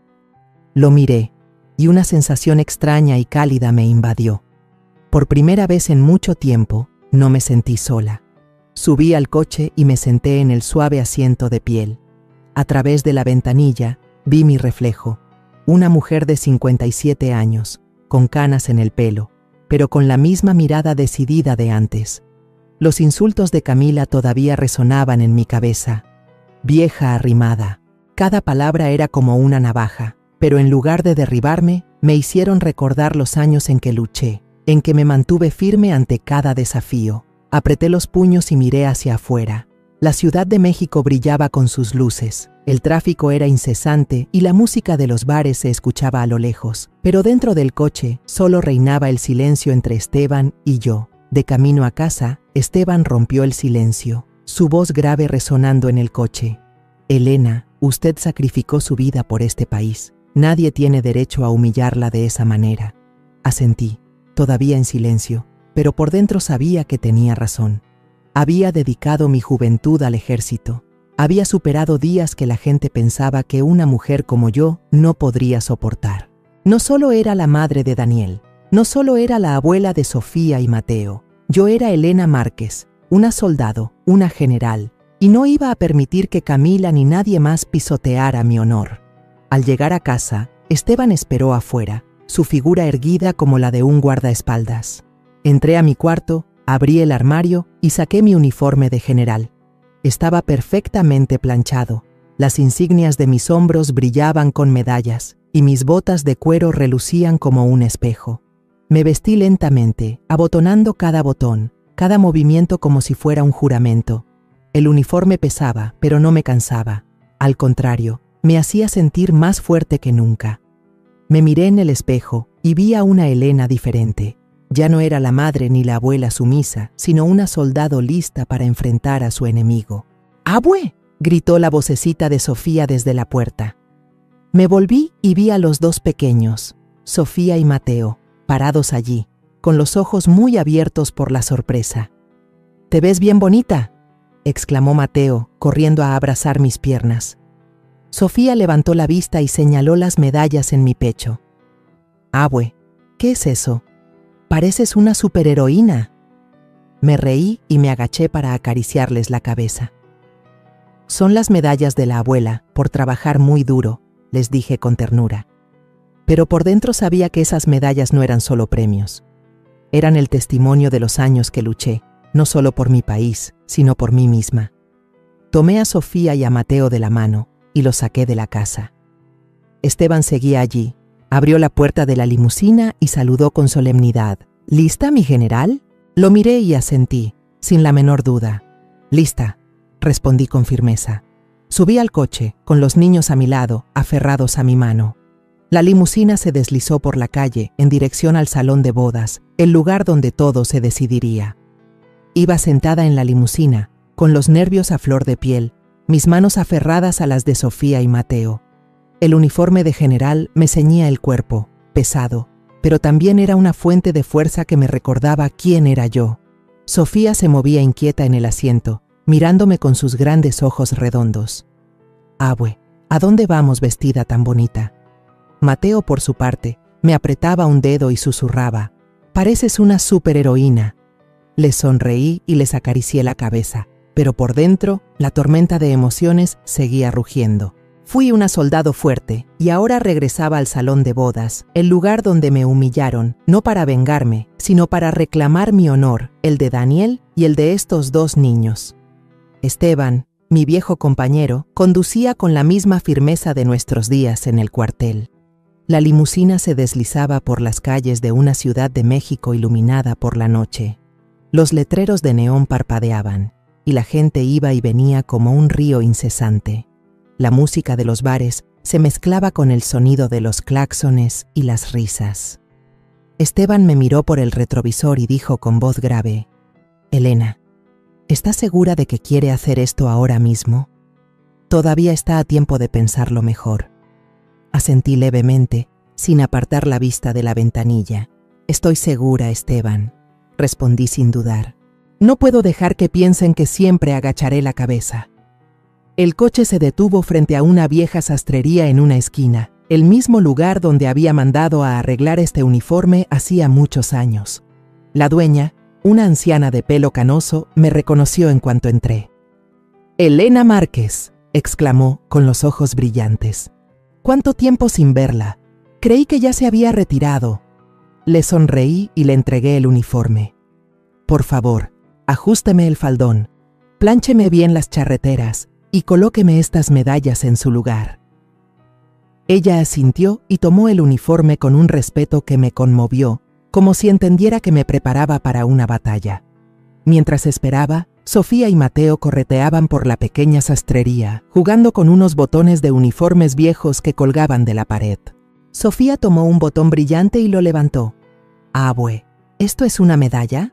S1: Lo miré, y una sensación extraña y cálida me invadió. Por primera vez en mucho tiempo, no me sentí sola. Subí al coche y me senté en el suave asiento de piel. A través de la ventanilla vi mi reflejo, una mujer de 57 años, con canas en el pelo, pero con la misma mirada decidida de antes. Los insultos de Camila todavía resonaban en mi cabeza. Vieja arrimada. Cada palabra era como una navaja, pero en lugar de derribarme, me hicieron recordar los años en que luché, en que me mantuve firme ante cada desafío. Apreté los puños y miré hacia afuera. La Ciudad de México brillaba con sus luces. El tráfico era incesante y la música de los bares se escuchaba a lo lejos, pero dentro del coche solo reinaba el silencio entre Esteban y yo. De camino a casa, Esteban rompió el silencio, su voz grave resonando en el coche. Elena, usted sacrificó su vida por este país. Nadie tiene derecho a humillarla de esa manera. Asentí, todavía en silencio, pero por dentro sabía que tenía razón. Había dedicado mi juventud al ejército. Había superado días que la gente pensaba que una mujer como yo no podría soportar. No solo era la madre de Daniel, no solo era la abuela de Sofía y Mateo. Yo era Elena Márquez, una soldado, una general, y no iba a permitir que Camila ni nadie más pisoteara mi honor. Al llegar a casa, Esteban esperó afuera, su figura erguida como la de un guardaespaldas. Entré a mi cuarto, abrí el armario y saqué mi uniforme de general. Estaba perfectamente planchado, las insignias de mis hombros brillaban con medallas y mis botas de cuero relucían como un espejo. Me vestí lentamente, abotonando cada botón, cada movimiento como si fuera un juramento. El uniforme pesaba, pero no me cansaba. Al contrario, me hacía sentir más fuerte que nunca. Me miré en el espejo y vi a una Elena diferente. Ya no era la madre ni la abuela sumisa, sino una soldado lista para enfrentar a su enemigo. ¡Abue!, gritó la vocecita de Sofía desde la puerta. Me volví y vi a los dos pequeños, Sofía y Mateo, parados allí, con los ojos muy abiertos por la sorpresa. «¿Te ves bien bonita?», exclamó Mateo, corriendo a abrazar mis piernas. Sofía levantó la vista y señaló las medallas en mi pecho. «Abue, ¿qué es eso? Pareces una superheroína». Me reí y me agaché para acariciarles la cabeza. «Son las medallas de la abuela, por trabajar muy duro», les dije con ternura. Pero por dentro sabía que esas medallas no eran solo premios. Eran el testimonio de los años que luché, no solo por mi país, sino por mí misma. Tomé a Sofía y a Mateo de la mano y los saqué de la casa. Esteban seguía allí. Abrió la puerta de la limusina y saludó con solemnidad. «¿Lista, mi general?». Lo miré y asentí, sin la menor duda. «Lista», respondí con firmeza. Subí al coche, con los niños a mi lado, aferrados a mi mano. La limusina se deslizó por la calle, en dirección al salón de bodas, el lugar donde todo se decidiría. Iba sentada en la limusina, con los nervios a flor de piel, mis manos aferradas a las de Sofía y Mateo. El uniforme de general me ceñía el cuerpo, pesado, pero también era una fuente de fuerza que me recordaba quién era yo. Sofía se movía inquieta en el asiento, mirándome con sus grandes ojos redondos. «Abue, ¿a dónde vamos vestida tan bonita?». Mateo, por su parte, me apretaba un dedo y susurraba: «Pareces una superheroína». Les sonreí y les acaricié la cabeza, pero por dentro, la tormenta de emociones seguía rugiendo. Fui una soldado fuerte y ahora regresaba al salón de bodas, el lugar donde me humillaron, no para vengarme, sino para reclamar mi honor, el de Daniel y el de estos dos niños. Esteban, mi viejo compañero, conducía con la misma firmeza de nuestros días en el cuartel. La limusina se deslizaba por las calles de una Ciudad de México iluminada por la noche. Los letreros de neón parpadeaban, y la gente iba y venía como un río incesante. La música de los bares se mezclaba con el sonido de los claxones y las risas. Esteban me miró por el retrovisor y dijo con voz grave: «Elena, ¿estás segura de que quiere hacer esto ahora mismo? Todavía está a tiempo de pensarlo mejor». Asentí levemente, sin apartar la vista de la ventanilla. «Estoy segura, Esteban», respondí sin dudar. «No puedo dejar que piensen que siempre agacharé la cabeza». El coche se detuvo frente a una vieja sastrería en una esquina, el mismo lugar donde había mandado a arreglar este uniforme hacía muchos años. La dueña, una anciana de pelo canoso, me reconoció en cuanto entré. «Elena Márquez», exclamó con los ojos brillantes. «¿Cuánto tiempo sin verla? Creí que ya se había retirado». Le sonreí y le entregué el uniforme. «Por favor, ajústeme el faldón, pláncheme bien las charreteras y colóqueme estas medallas en su lugar». Ella asintió y tomó el uniforme con un respeto que me conmovió, como si entendiera que me preparaba para una batalla. Mientras esperaba, Sofía y Mateo correteaban por la pequeña sastrería, jugando con unos botones de uniformes viejos que colgaban de la pared. Sofía tomó un botón brillante y lo levantó. «Abue, ¿esto es una medalla?»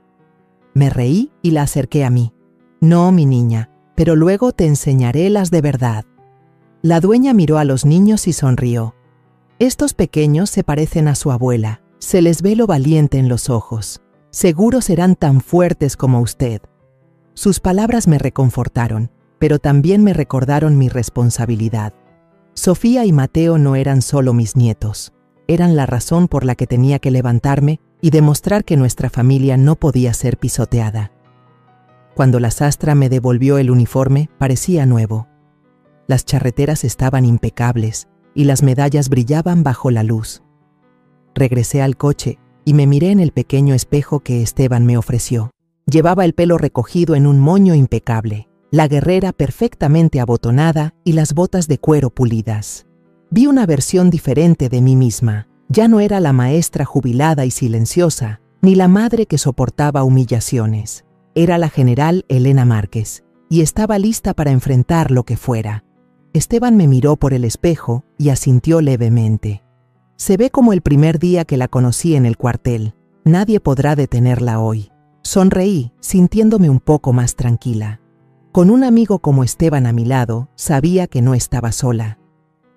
S1: Me reí y la acerqué a mí. «No, mi niña, pero luego te enseñaré las de verdad». La dueña miró a los niños y sonrió. «Estos pequeños se parecen a su abuela. Se les ve lo valiente en los ojos. Seguro serán tan fuertes como usted». Sus palabras me reconfortaron, pero también me recordaron mi responsabilidad. Sofía y Mateo no eran solo mis nietos. Eran la razón por la que tenía que levantarme y demostrar que nuestra familia no podía ser pisoteada. Cuando la sastra me devolvió el uniforme, parecía nuevo. Las charreteras estaban impecables y las medallas brillaban bajo la luz. Regresé al coche y me miré en el pequeño espejo que Esteban me ofreció. Llevaba el pelo recogido en un moño impecable, la guerrera perfectamente abotonada y las botas de cuero pulidas. Vi una versión diferente de mí misma. Ya no era la maestra jubilada y silenciosa, ni la madre que soportaba humillaciones. Era la general Elena Márquez, y estaba lista para enfrentar lo que fuera. Esteban me miró por el espejo y asintió levemente. «Se ve como el primer día que la conocí en el cuartel. Nadie podrá detenerla hoy». Sonreí, sintiéndome un poco más tranquila. Con un amigo como Esteban a mi lado, sabía que no estaba sola.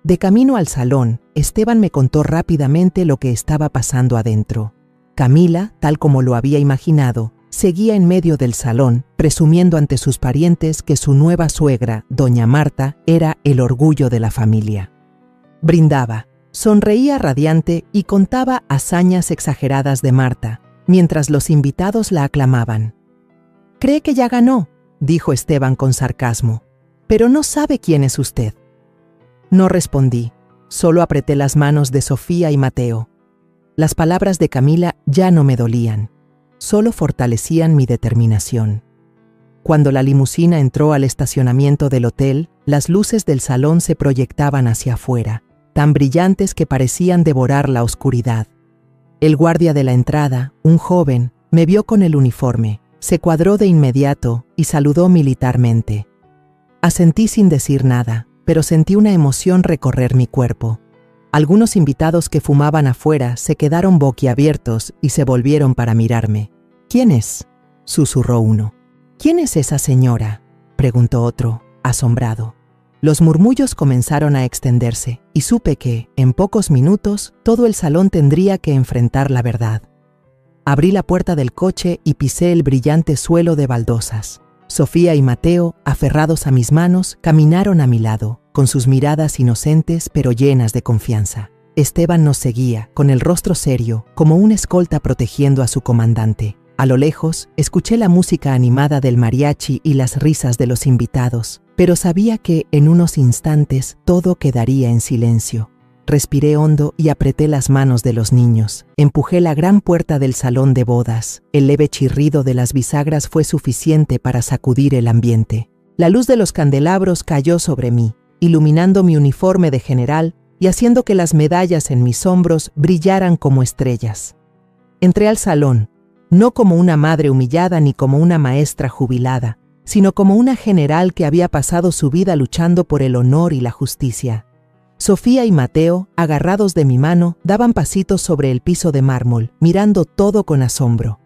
S1: De camino al salón, Esteban me contó rápidamente lo que estaba pasando adentro. Camila, tal como lo había imaginado, seguía en medio del salón, presumiendo ante sus parientes que su nueva suegra, doña Marta, era el orgullo de la familia. Brindaba, sonreía radiante y contaba hazañas exageradas de Marta, mientras los invitados la aclamaban. «Cree que ya ganó», dijo Esteban con sarcasmo, «pero no sabe quién es usted». No respondí, solo apreté las manos de Sofía y Mateo. Las palabras de Camila ya no me dolían, solo fortalecían mi determinación. Cuando la limusina entró al estacionamiento del hotel, las luces del salón se proyectaban hacia afuera, tan brillantes que parecían devorar la oscuridad. El guardia de la entrada, un joven, me vio con el uniforme, se cuadró de inmediato y saludó militarmente. Asentí sin decir nada, pero sentí una emoción recorrer mi cuerpo. Algunos invitados que fumaban afuera se quedaron boquiabiertos y se volvieron para mirarme. «¿Quién es?», susurró uno. «¿Quién es esa señora?», preguntó otro, asombrado. Los murmullos comenzaron a extenderse y supe que, en pocos minutos, todo el salón tendría que enfrentar la verdad. Abrí la puerta del coche y pisé el brillante suelo de baldosas. Sofía y Mateo, aferrados a mis manos, caminaron a mi lado, con sus miradas inocentes pero llenas de confianza. Esteban nos seguía, con el rostro serio, como un escolta protegiendo a su comandante. A lo lejos, escuché la música animada del mariachi y las risas de los invitados, pero sabía que, en unos instantes, todo quedaría en silencio. Respiré hondo y apreté las manos de los niños. Empujé la gran puerta del salón de bodas. El leve chirrido de las bisagras fue suficiente para sacudir el ambiente. La luz de los candelabros cayó sobre mí, iluminando mi uniforme de general y haciendo que las medallas en mis hombros brillaran como estrellas. Entré al salón, no como una madre humillada ni como una maestra jubilada, sino como una general que había pasado su vida luchando por el honor y la justicia. Sofía y Mateo, agarrados de mi mano, daban pasitos sobre el piso de mármol, mirando todo con asombro.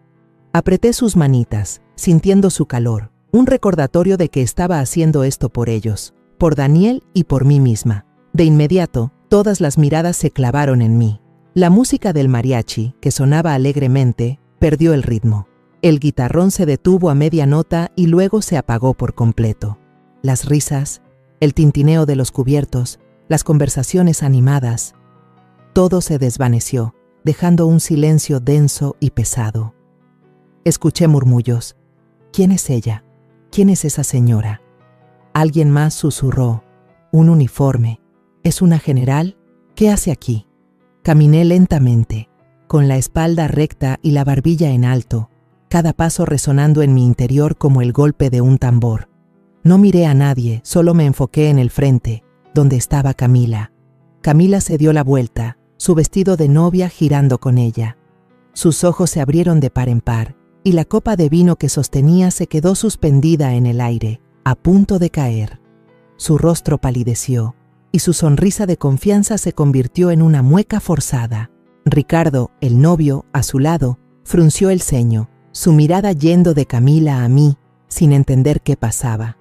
S1: Apreté sus manitas, sintiendo su calor, un recordatorio de que estaba haciendo esto por ellos, por Daniel y por mí misma. De inmediato, todas las miradas se clavaron en mí. La música del mariachi, que sonaba alegremente, perdió el ritmo. El guitarrón se detuvo a media nota y luego se apagó por completo. Las risas, el tintineo de los cubiertos, las conversaciones animadas, todo se desvaneció, dejando un silencio denso y pesado. Escuché murmullos. ¿Quién es ella? ¿Quién es esa señora? Alguien más susurró. Un uniforme. ¿Es una general? ¿Qué hace aquí? Caminé lentamente, con la espalda recta y la barbilla en alto, cada paso resonando en mi interior como el golpe de un tambor. No miré a nadie, solo me enfoqué en el frente, donde estaba Camila. Camila se dio la vuelta, su vestido de novia girando con ella. Sus ojos se abrieron de par en par, y la copa de vino que sostenía se quedó suspendida en el aire, a punto de caer. Su rostro palideció, y su sonrisa de confianza se convirtió en una mueca forzada. Ricardo, el novio, a su lado, frunció el ceño, su mirada yendo de Camila a mí, sin entender qué pasaba.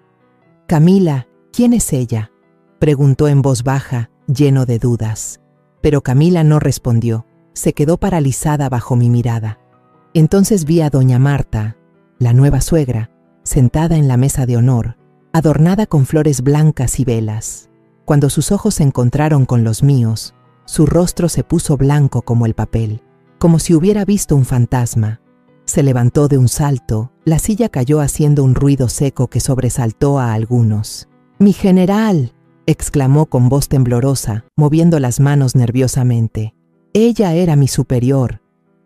S1: «Camila, ¿quién es ella?», preguntó en voz baja, lleno de dudas. Pero Camila no respondió, se quedó paralizada bajo mi mirada. Entonces vi a doña Marta, la nueva suegra, sentada en la mesa de honor, adornada con flores blancas y velas. Cuando sus ojos se encontraron con los míos, su rostro se puso blanco como el papel, como si hubiera visto un fantasma. Se levantó de un salto, la silla cayó haciendo un ruido seco que sobresaltó a algunos. «¡Mi general!», exclamó con voz temblorosa, moviendo las manos nerviosamente. Ella era mi superior.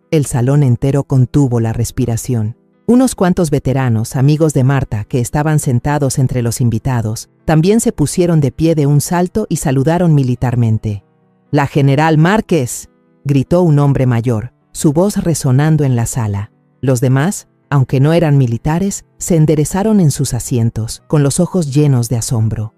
S1: El salón entero contuvo la respiración. Unos cuantos veteranos, amigos de Marta, que estaban sentados entre los invitados, también se pusieron de pie de un salto y saludaron militarmente. «¡La general Márquez!», gritó un hombre mayor, su voz resonando en la sala. Los demás, aunque no eran militares, se enderezaron en sus asientos, con los ojos llenos de asombro.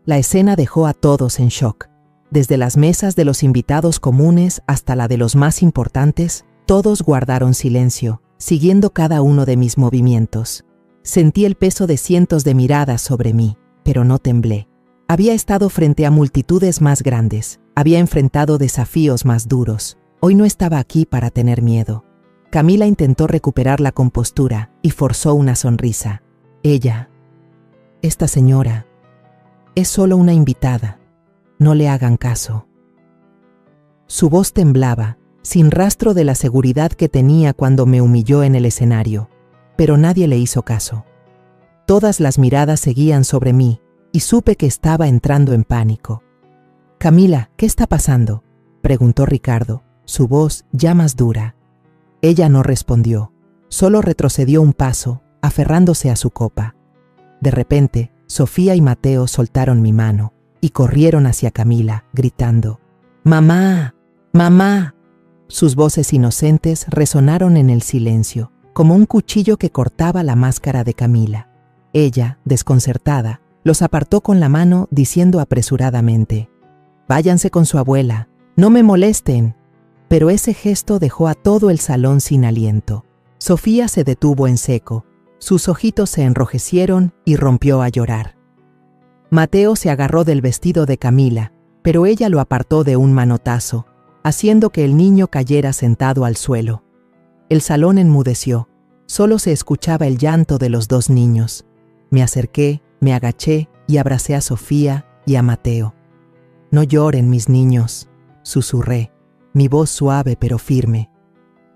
S1: La escena dejó a todos en shock. Desde las mesas de los invitados comunes hasta la de los más importantes, todos guardaron silencio, siguiendo cada uno de mis movimientos. Sentí el peso de cientos de miradas sobre mí, pero no temblé. Había estado frente a multitudes más grandes, había enfrentado desafíos más duros. Hoy no estaba aquí para tener miedo. Camila intentó recuperar la compostura y forzó una sonrisa. Esta señora, es solo una invitada. No le hagan caso. Su voz temblaba, sin rastro de la seguridad que tenía cuando me humilló en el escenario, pero nadie le hizo caso. Todas las miradas seguían sobre mí y supe que estaba entrando en pánico. «Camila, ¿qué está pasando?», preguntó Ricardo, su voz ya más dura. Ella no respondió, solo retrocedió un paso, aferrándose a su copa. De repente, Sofía y Mateo soltaron mi mano y corrieron hacia Camila, gritando: «¡Mamá! ¡Mamá!». Sus voces inocentes resonaron en el silencio, como un cuchillo que cortaba la máscara de Camila. Ella, desconcertada, los apartó con la mano diciendo apresuradamente: «Váyanse con su abuela, no me molesten». Pero ese gesto dejó a todo el salón sin aliento. Sofía se detuvo en seco, sus ojitos se enrojecieron y rompió a llorar. Mateo se agarró del vestido de Camila, pero ella lo apartó de un manotazo, haciendo que el niño cayera sentado al suelo. El salón enmudeció, solo se escuchaba el llanto de los dos niños. Me acerqué, me agaché y abracé a Sofía y a Mateo. «No lloren, mis niños», susurré, mi voz suave pero firme.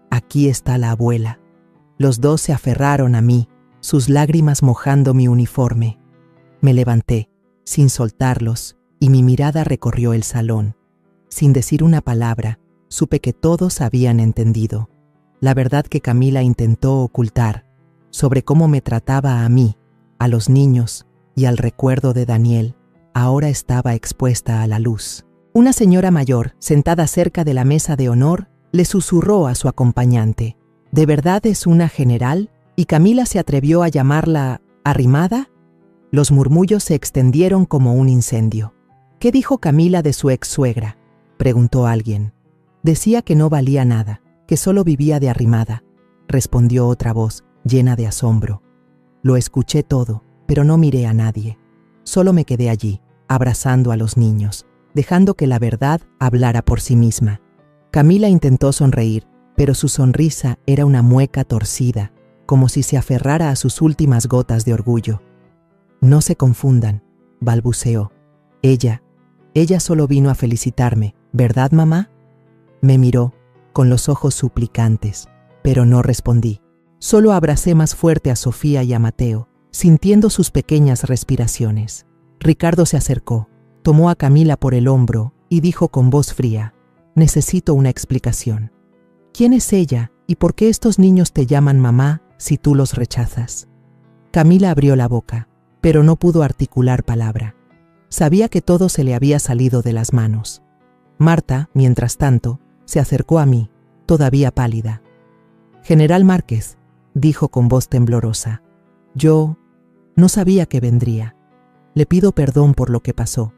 S1: «Aquí está la abuela». Los dos se aferraron a mí, sus lágrimas mojando mi uniforme. Me levanté, sin soltarlos, y mi mirada recorrió el salón. Sin decir una palabra, supe que todos habían entendido. La verdad que Camila intentó ocultar, sobre cómo me trataba a mí, a los niños y al recuerdo de Daniel, ahora estaba expuesta a la luz. Una señora mayor, sentada cerca de la mesa de honor, le susurró a su acompañante: «¿De verdad es una general?», y Camila se atrevió a llamarla «arrimada». Los murmullos se extendieron como un incendio. «¿Qué dijo Camila de su ex-suegra?», preguntó alguien. «Decía que no valía nada, que solo vivía de arrimada», respondió otra voz, llena de asombro. Lo escuché todo, pero no miré a nadie. Solo me quedé allí, abrazando a los niños, dejando que la verdad hablara por sí misma. Camila intentó sonreír, pero su sonrisa era una mueca torcida, como si se aferrara a sus últimas gotas de orgullo. «No se confundan», balbuceó. Ella solo vino a felicitarme, ¿verdad, mamá?». Me miró, con los ojos suplicantes, pero no respondí. Solo abracé más fuerte a Sofía y a Mateo, sintiendo sus pequeñas respiraciones. Ricardo se acercó, tomó a Camila por el hombro y dijo con voz fría: «Necesito una explicación. ¿Quién es ella y por qué estos niños te llaman mamá si tú los rechazas?» Camila abrió la boca, pero no pudo articular palabra. Sabía que todo se le había salido de las manos. Marta, mientras tanto, se acercó a mí, todavía pálida. «General Márquez», dijo con voz temblorosa, «yo no sabía que vendría. Le pido perdón por lo que pasó».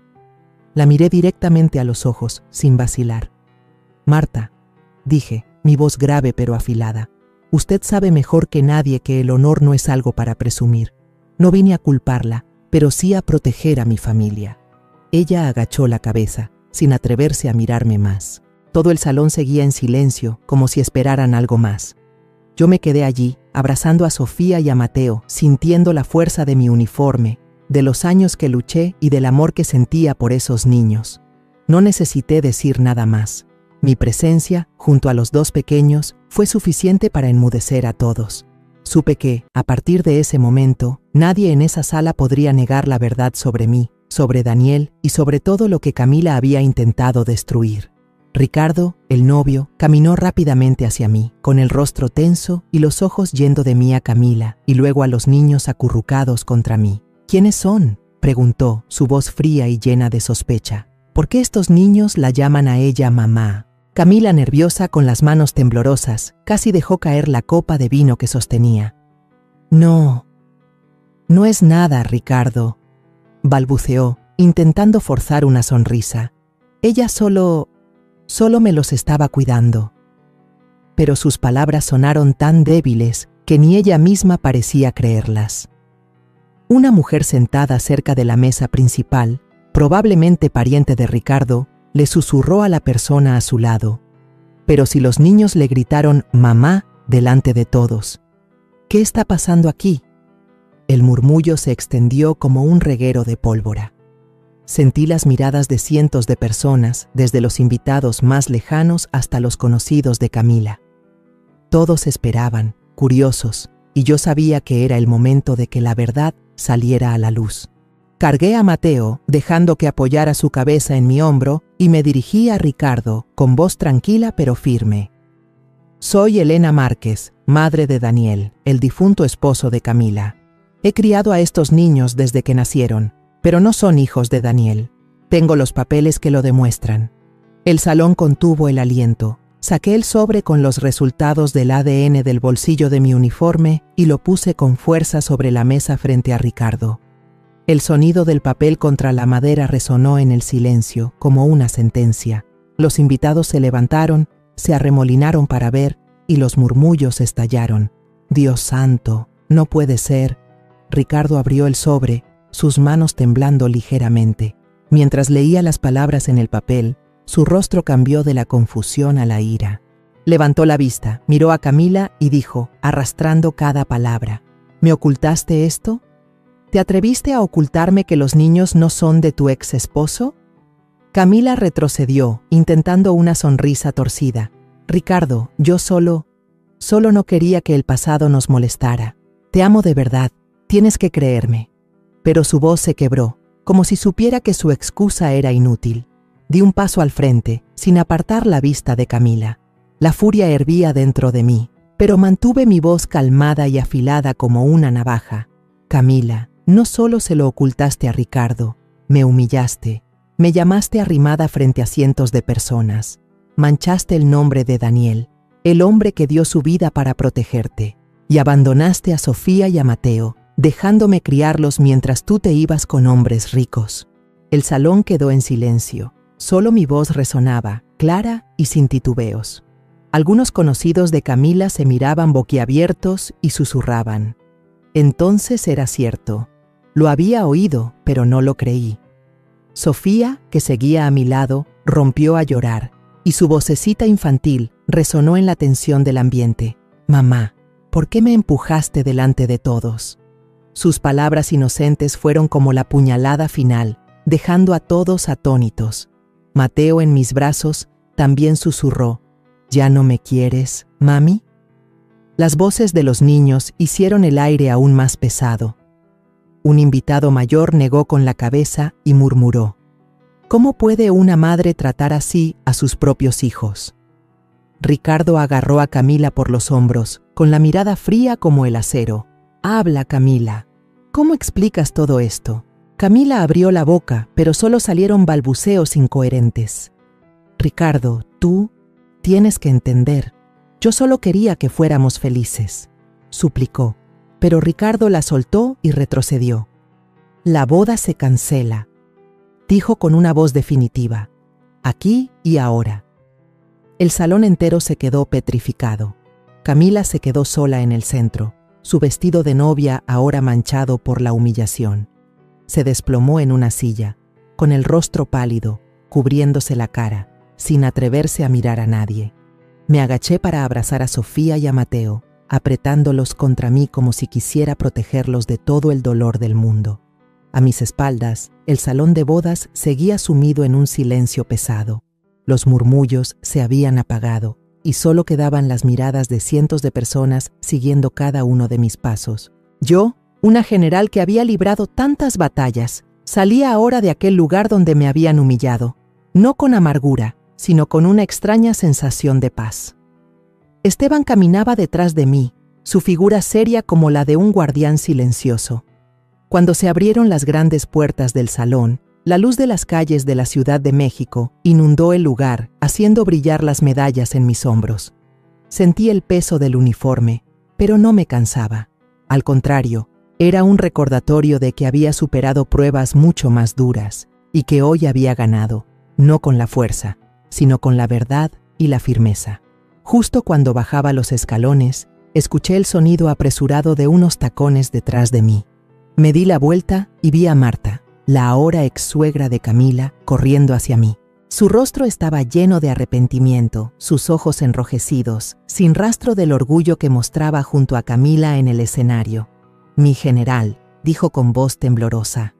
S1: La miré directamente a los ojos, sin vacilar. «Marta», dije, mi voz grave pero afilada, «usted sabe mejor que nadie que el honor no es algo para presumir. No vine a culparla, pero sí a proteger a mi familia». Ella agachó la cabeza, sin atreverse a mirarme más. Todo el salón seguía en silencio, como si esperaran algo más. Yo me quedé allí, abrazando a Sofía y a Mateo, sintiendo la fuerza de mi uniforme, de los años que luché y del amor que sentía por esos niños. No necesité decir nada más. Mi presencia, junto a los dos pequeños, fue suficiente para enmudecer a todos. Supe que, a partir de ese momento, nadie en esa sala podría negar la verdad sobre mí, sobre Daniel y sobre todo lo que Camila había intentado destruir. Ricardo, el novio, caminó rápidamente hacia mí, con el rostro tenso y los ojos yendo de mí a Camila y luego a los niños acurrucados contra mí. «¿Quiénes son?», preguntó, su voz fría y llena de sospecha. «¿Por qué estos niños la llaman a ella mamá?». Camila, nerviosa, con las manos temblorosas, casi dejó caer la copa de vino que sostenía. No es nada, Ricardo», balbuceó, intentando forzar una sonrisa. «Ella solo me los estaba cuidando». Pero sus palabras sonaron tan débiles que ni ella misma parecía creerlas. Una mujer sentada cerca de la mesa principal, probablemente pariente de Ricardo, le susurró a la persona a su lado: «Pero si los niños le gritaron mamá delante de todos, ¿qué está pasando aquí?». El murmullo se extendió como un reguero de pólvora. Sentí las miradas de cientos de personas, desde los invitados más lejanos hasta los conocidos de Camila. Todos esperaban, curiosos, y yo sabía que era el momento de que la verdad saliera a la luz. Cargué a Mateo, dejando que apoyara su cabeza en mi hombro, y me dirigí a Ricardo, con voz tranquila pero firme. «Soy Elena Márquez, madre de Daniel, el difunto esposo de Camila. He criado a estos niños desde que nacieron, pero no son hijos de Daniel. Tengo los papeles que lo demuestran». El salón contuvo el aliento. Saqué el sobre con los resultados del ADN del bolsillo de mi uniforme y lo puse con fuerza sobre la mesa frente a Ricardo. El sonido del papel contra la madera resonó en el silencio, como una sentencia. Los invitados se levantaron, se arremolinaron para ver, y los murmullos estallaron. «Dios santo, no puede ser». Ricardo abrió el sobre, sus manos temblando ligeramente. Mientras leía las palabras en el papel, su rostro cambió de la confusión a la ira. Levantó la vista, miró a Camila y dijo, arrastrando cada palabra: «¿Me ocultaste esto? ¿Te atreviste a ocultarme que los niños no son de tu ex esposo?». Camila retrocedió, intentando una sonrisa torcida. «Ricardo, yo solo no quería que el pasado nos molestara. Te amo de verdad, tienes que creerme». Pero su voz se quebró, como si supiera que su excusa era inútil. Di un paso al frente, sin apartar la vista de Camila. La furia hervía dentro de mí, pero mantuve mi voz calmada y afilada como una navaja. «Camila, no solo se lo ocultaste a Ricardo, me humillaste, me llamaste arrimada frente a cientos de personas, manchaste el nombre de Daniel, el hombre que dio su vida para protegerte, y abandonaste a Sofía y a Mateo, dejándome criarlos mientras tú te ibas con hombres ricos». El salón quedó en silencio, solo mi voz resonaba, clara y sin titubeos. Algunos conocidos de Camila se miraban boquiabiertos y susurraban. Entonces era cierto. Lo había oído, pero no lo creí. Sofía, que seguía a mi lado, rompió a llorar, y su vocecita infantil resonó en la tensión del ambiente. «Mamá, ¿por qué me empujaste delante de todos?». Sus palabras inocentes fueron como la puñalada final, dejando a todos atónitos. Mateo, en mis brazos, también susurró: «¿Ya no me quieres, mami?». Las voces de los niños hicieron el aire aún más pesado. Un invitado mayor negó con la cabeza y murmuró: ¿Cómo puede una madre tratar así a sus propios hijos? Ricardo agarró a Camila por los hombros, con la mirada fría como el acero. Habla, Camila. ¿Cómo explicas todo esto? Camila abrió la boca, pero solo salieron balbuceos incoherentes. Ricardo, tú tienes que entender. Yo solo quería que fuéramos felices, suplicó, pero Ricardo la soltó y retrocedió. La boda se cancela, dijo con una voz definitiva, aquí y ahora. El salón entero se quedó petrificado. Camila se quedó sola en el centro, su vestido de novia ahora manchado por la humillación. Se desplomó en una silla, con el rostro pálido, cubriéndose la cara, sin atreverse a mirar a nadie. Me agaché para abrazar a Sofía y a Mateo, apretándolos contra mí como si quisiera protegerlos de todo el dolor del mundo. A mis espaldas, el salón de bodas seguía sumido en un silencio pesado. Los murmullos se habían apagado y solo quedaban las miradas de cientos de personas siguiendo cada uno de mis pasos. Yo, una general que había librado tantas batallas, salía ahora de aquel lugar donde me habían humillado, no con amargura, sino con una extraña sensación de paz. Esteban caminaba detrás de mí, su figura seria como la de un guardián silencioso. Cuando se abrieron las grandes puertas del salón, la luz de las calles de la Ciudad de México inundó el lugar, haciendo brillar las medallas en mis hombros. Sentí el peso del uniforme, pero no me cansaba. Al contrario, era un recordatorio de que había superado pruebas mucho más duras y que hoy había ganado, no con la fuerza, sino con la verdad y la firmeza. Justo cuando bajaba los escalones, escuché el sonido apresurado de unos tacones detrás de mí. Me di la vuelta y vi a Marta, la ahora ex-suegra de Camila, corriendo hacia mí. Su rostro estaba lleno de arrepentimiento, sus ojos enrojecidos, sin rastro del orgullo que mostraba junto a Camila en el escenario. «Mi general», dijo con voz temblorosa.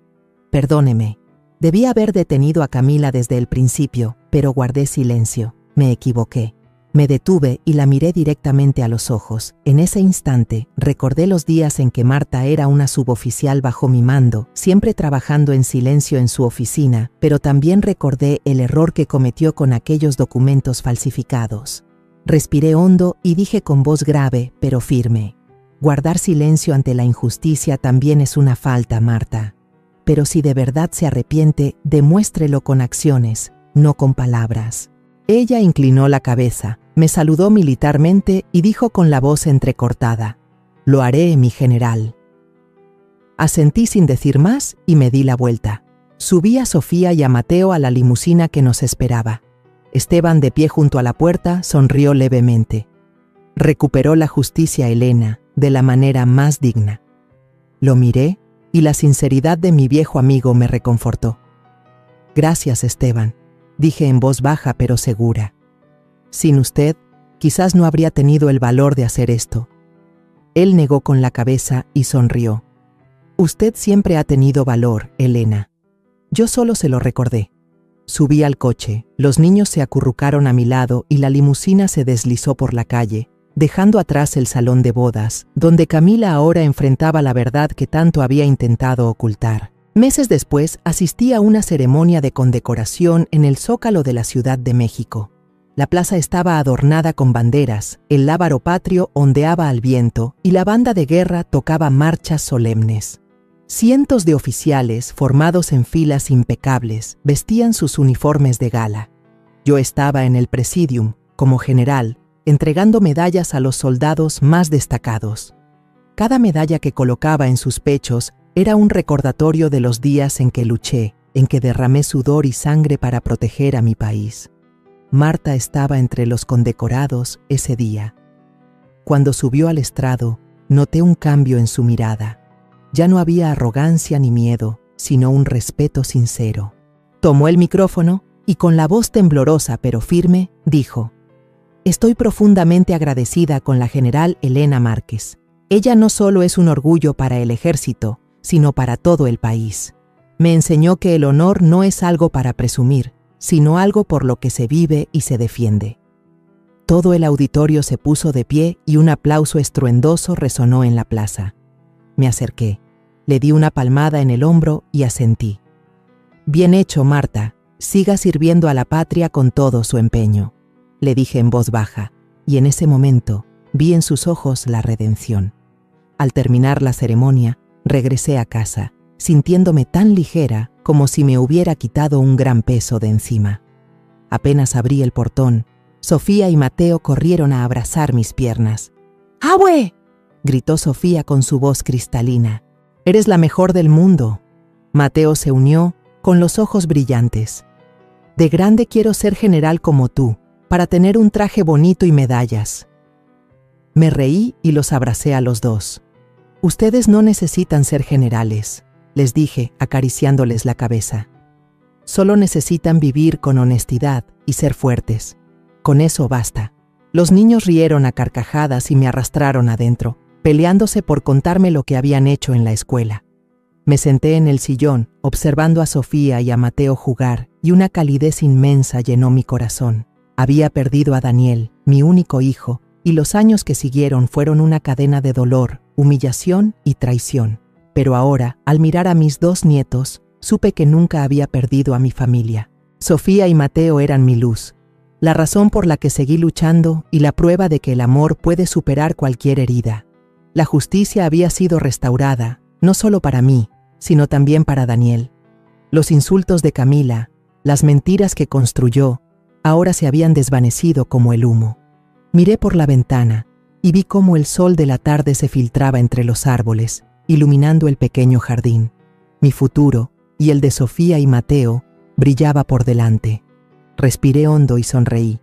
S1: «Perdóneme. Debí haber detenido a Camila desde el principio, pero guardé silencio. Me equivoqué». Me detuve y la miré directamente a los ojos. En ese instante, recordé los días en que Marta era una suboficial bajo mi mando, siempre trabajando en silencio en su oficina, pero también recordé el error que cometió con aquellos documentos falsificados. Respiré hondo y dije con voz grave, pero firme: «Guardar silencio ante la injusticia también es una falta, Marta. Pero si de verdad se arrepiente, demuéstrelo con acciones, no con palabras». Ella inclinó la cabeza, me saludó militarmente y dijo con la voz entrecortada: «Lo haré, mi general». Asentí sin decir más y me di la vuelta. Subí a Sofía y a Mateo a la limusina que nos esperaba. Esteban, de pie junto a la puerta, sonrió levemente. Recuperó la justicia Elena de la manera más digna. Lo miré y la sinceridad de mi viejo amigo me reconfortó. «Gracias, Esteban», dije en voz baja pero segura. «Sin usted, quizás no habría tenido el valor de hacer esto». Él negó con la cabeza y sonrió. «Usted siempre ha tenido valor, Elena». Yo solo se lo recordé. Subí al coche, los niños se acurrucaron a mi lado y la limusina se deslizó por la calle, dejando atrás el salón de bodas, donde Camila ahora enfrentaba la verdad que tanto había intentado ocultar. Meses después, asistí a una ceremonia de condecoración en el Zócalo de la Ciudad de México. La plaza estaba adornada con banderas, el lábaro patrio ondeaba al viento y la banda de guerra tocaba marchas solemnes. Cientos de oficiales, formados en filas impecables, vestían sus uniformes de gala. Yo estaba en el presidium, como general, entregando medallas a los soldados más destacados. Cada medalla que colocaba en sus pechos era un recordatorio de los días en que luché, en que derramé sudor y sangre para proteger a mi país. Marta estaba entre los condecorados ese día. Cuando subió al estrado, noté un cambio en su mirada. Ya no había arrogancia ni miedo, sino un respeto sincero. Tomó el micrófono y con la voz temblorosa pero firme, dijo: «Estoy profundamente agradecida con la general Elena Márquez. Ella no solo es un orgullo para el ejército, sino para todo el país. Me enseñó que el honor no es algo para presumir, sino algo por lo que se vive y se defiende». Todo el auditorio se puso de pie y un aplauso estruendoso resonó en la plaza. Me acerqué, le di una palmada en el hombro y asentí. Bien hecho, Marta, siga sirviendo a la patria con todo su empeño, le dije en voz baja, y en ese momento vi en sus ojos la redención. Al terminar la ceremonia, regresé a casa, sintiéndome tan ligera como si me hubiera quitado un gran peso de encima. Apenas abrí el portón, Sofía y Mateo corrieron a abrazar mis piernas. ¡Abue!, gritó Sofía con su voz cristalina. «Eres la mejor del mundo». Mateo se unió con los ojos brillantes. «De grande quiero ser general como tú, para tener un traje bonito y medallas». Me reí y los abracé a los dos. «Ustedes no necesitan ser generales», les dije, acariciándoles la cabeza. «Solo necesitan vivir con honestidad y ser fuertes. Con eso basta». Los niños rieron a carcajadas y me arrastraron adentro, peleándose por contarme lo que habían hecho en la escuela. Me senté en el sillón, observando a Sofía y a Mateo jugar, y una calidez inmensa llenó mi corazón. Había perdido a Daniel, mi único hijo, y los años que siguieron fueron una cadena de dolor, humillación y traición. Pero ahora, al mirar a mis dos nietos, supe que nunca había perdido a mi familia. Sofía y Mateo eran mi luz, la razón por la que seguí luchando y la prueba de que el amor puede superar cualquier herida. La justicia había sido restaurada, no solo para mí, sino también para Daniel. Los insultos de Camila, las mentiras que construyó, ahora se habían desvanecido como el humo. Miré por la ventana y vi cómo el sol de la tarde se filtraba entre los árboles, iluminando el pequeño jardín. Mi futuro, y el de Sofía y Mateo, brillaba por delante. Respiré hondo y sonreí.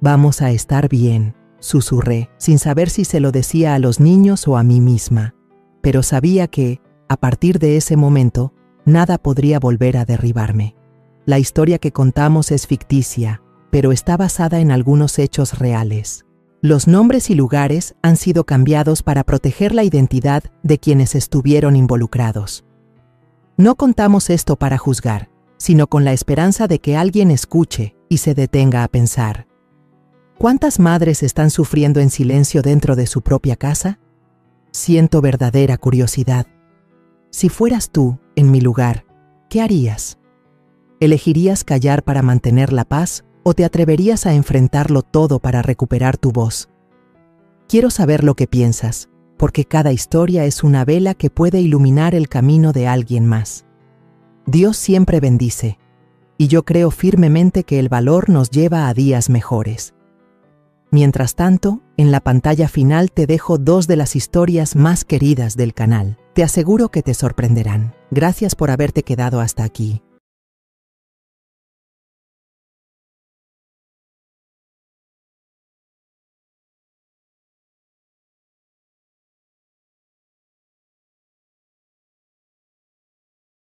S1: «Vamos a estar bien», susurré, sin saber si se lo decía a los niños o a mí misma. Pero sabía que, a partir de ese momento, nada podría volver a derribarme. La historia que contamos es ficticia, pero está basada en algunos hechos reales. Los nombres y lugares han sido cambiados para proteger la identidad de quienes estuvieron involucrados. No contamos esto para juzgar, sino con la esperanza de que alguien escuche y se detenga a pensar. ¿Cuántas madres están sufriendo en silencio dentro de su propia casa? Siento verdadera curiosidad. Si fueras tú, en mi lugar, ¿qué harías? ¿Elegirías callar para mantener la paz o te atreverías a enfrentarlo todo para recuperar tu voz? Quiero saber lo que piensas, porque cada historia es una vela que puede iluminar el camino de alguien más. Dios siempre bendice, y yo creo firmemente que el valor nos lleva a días mejores. Mientras tanto, en la pantalla final te dejo 2 de las historias más queridas del canal. Te aseguro que te sorprenderán. Gracias por haberte quedado hasta aquí.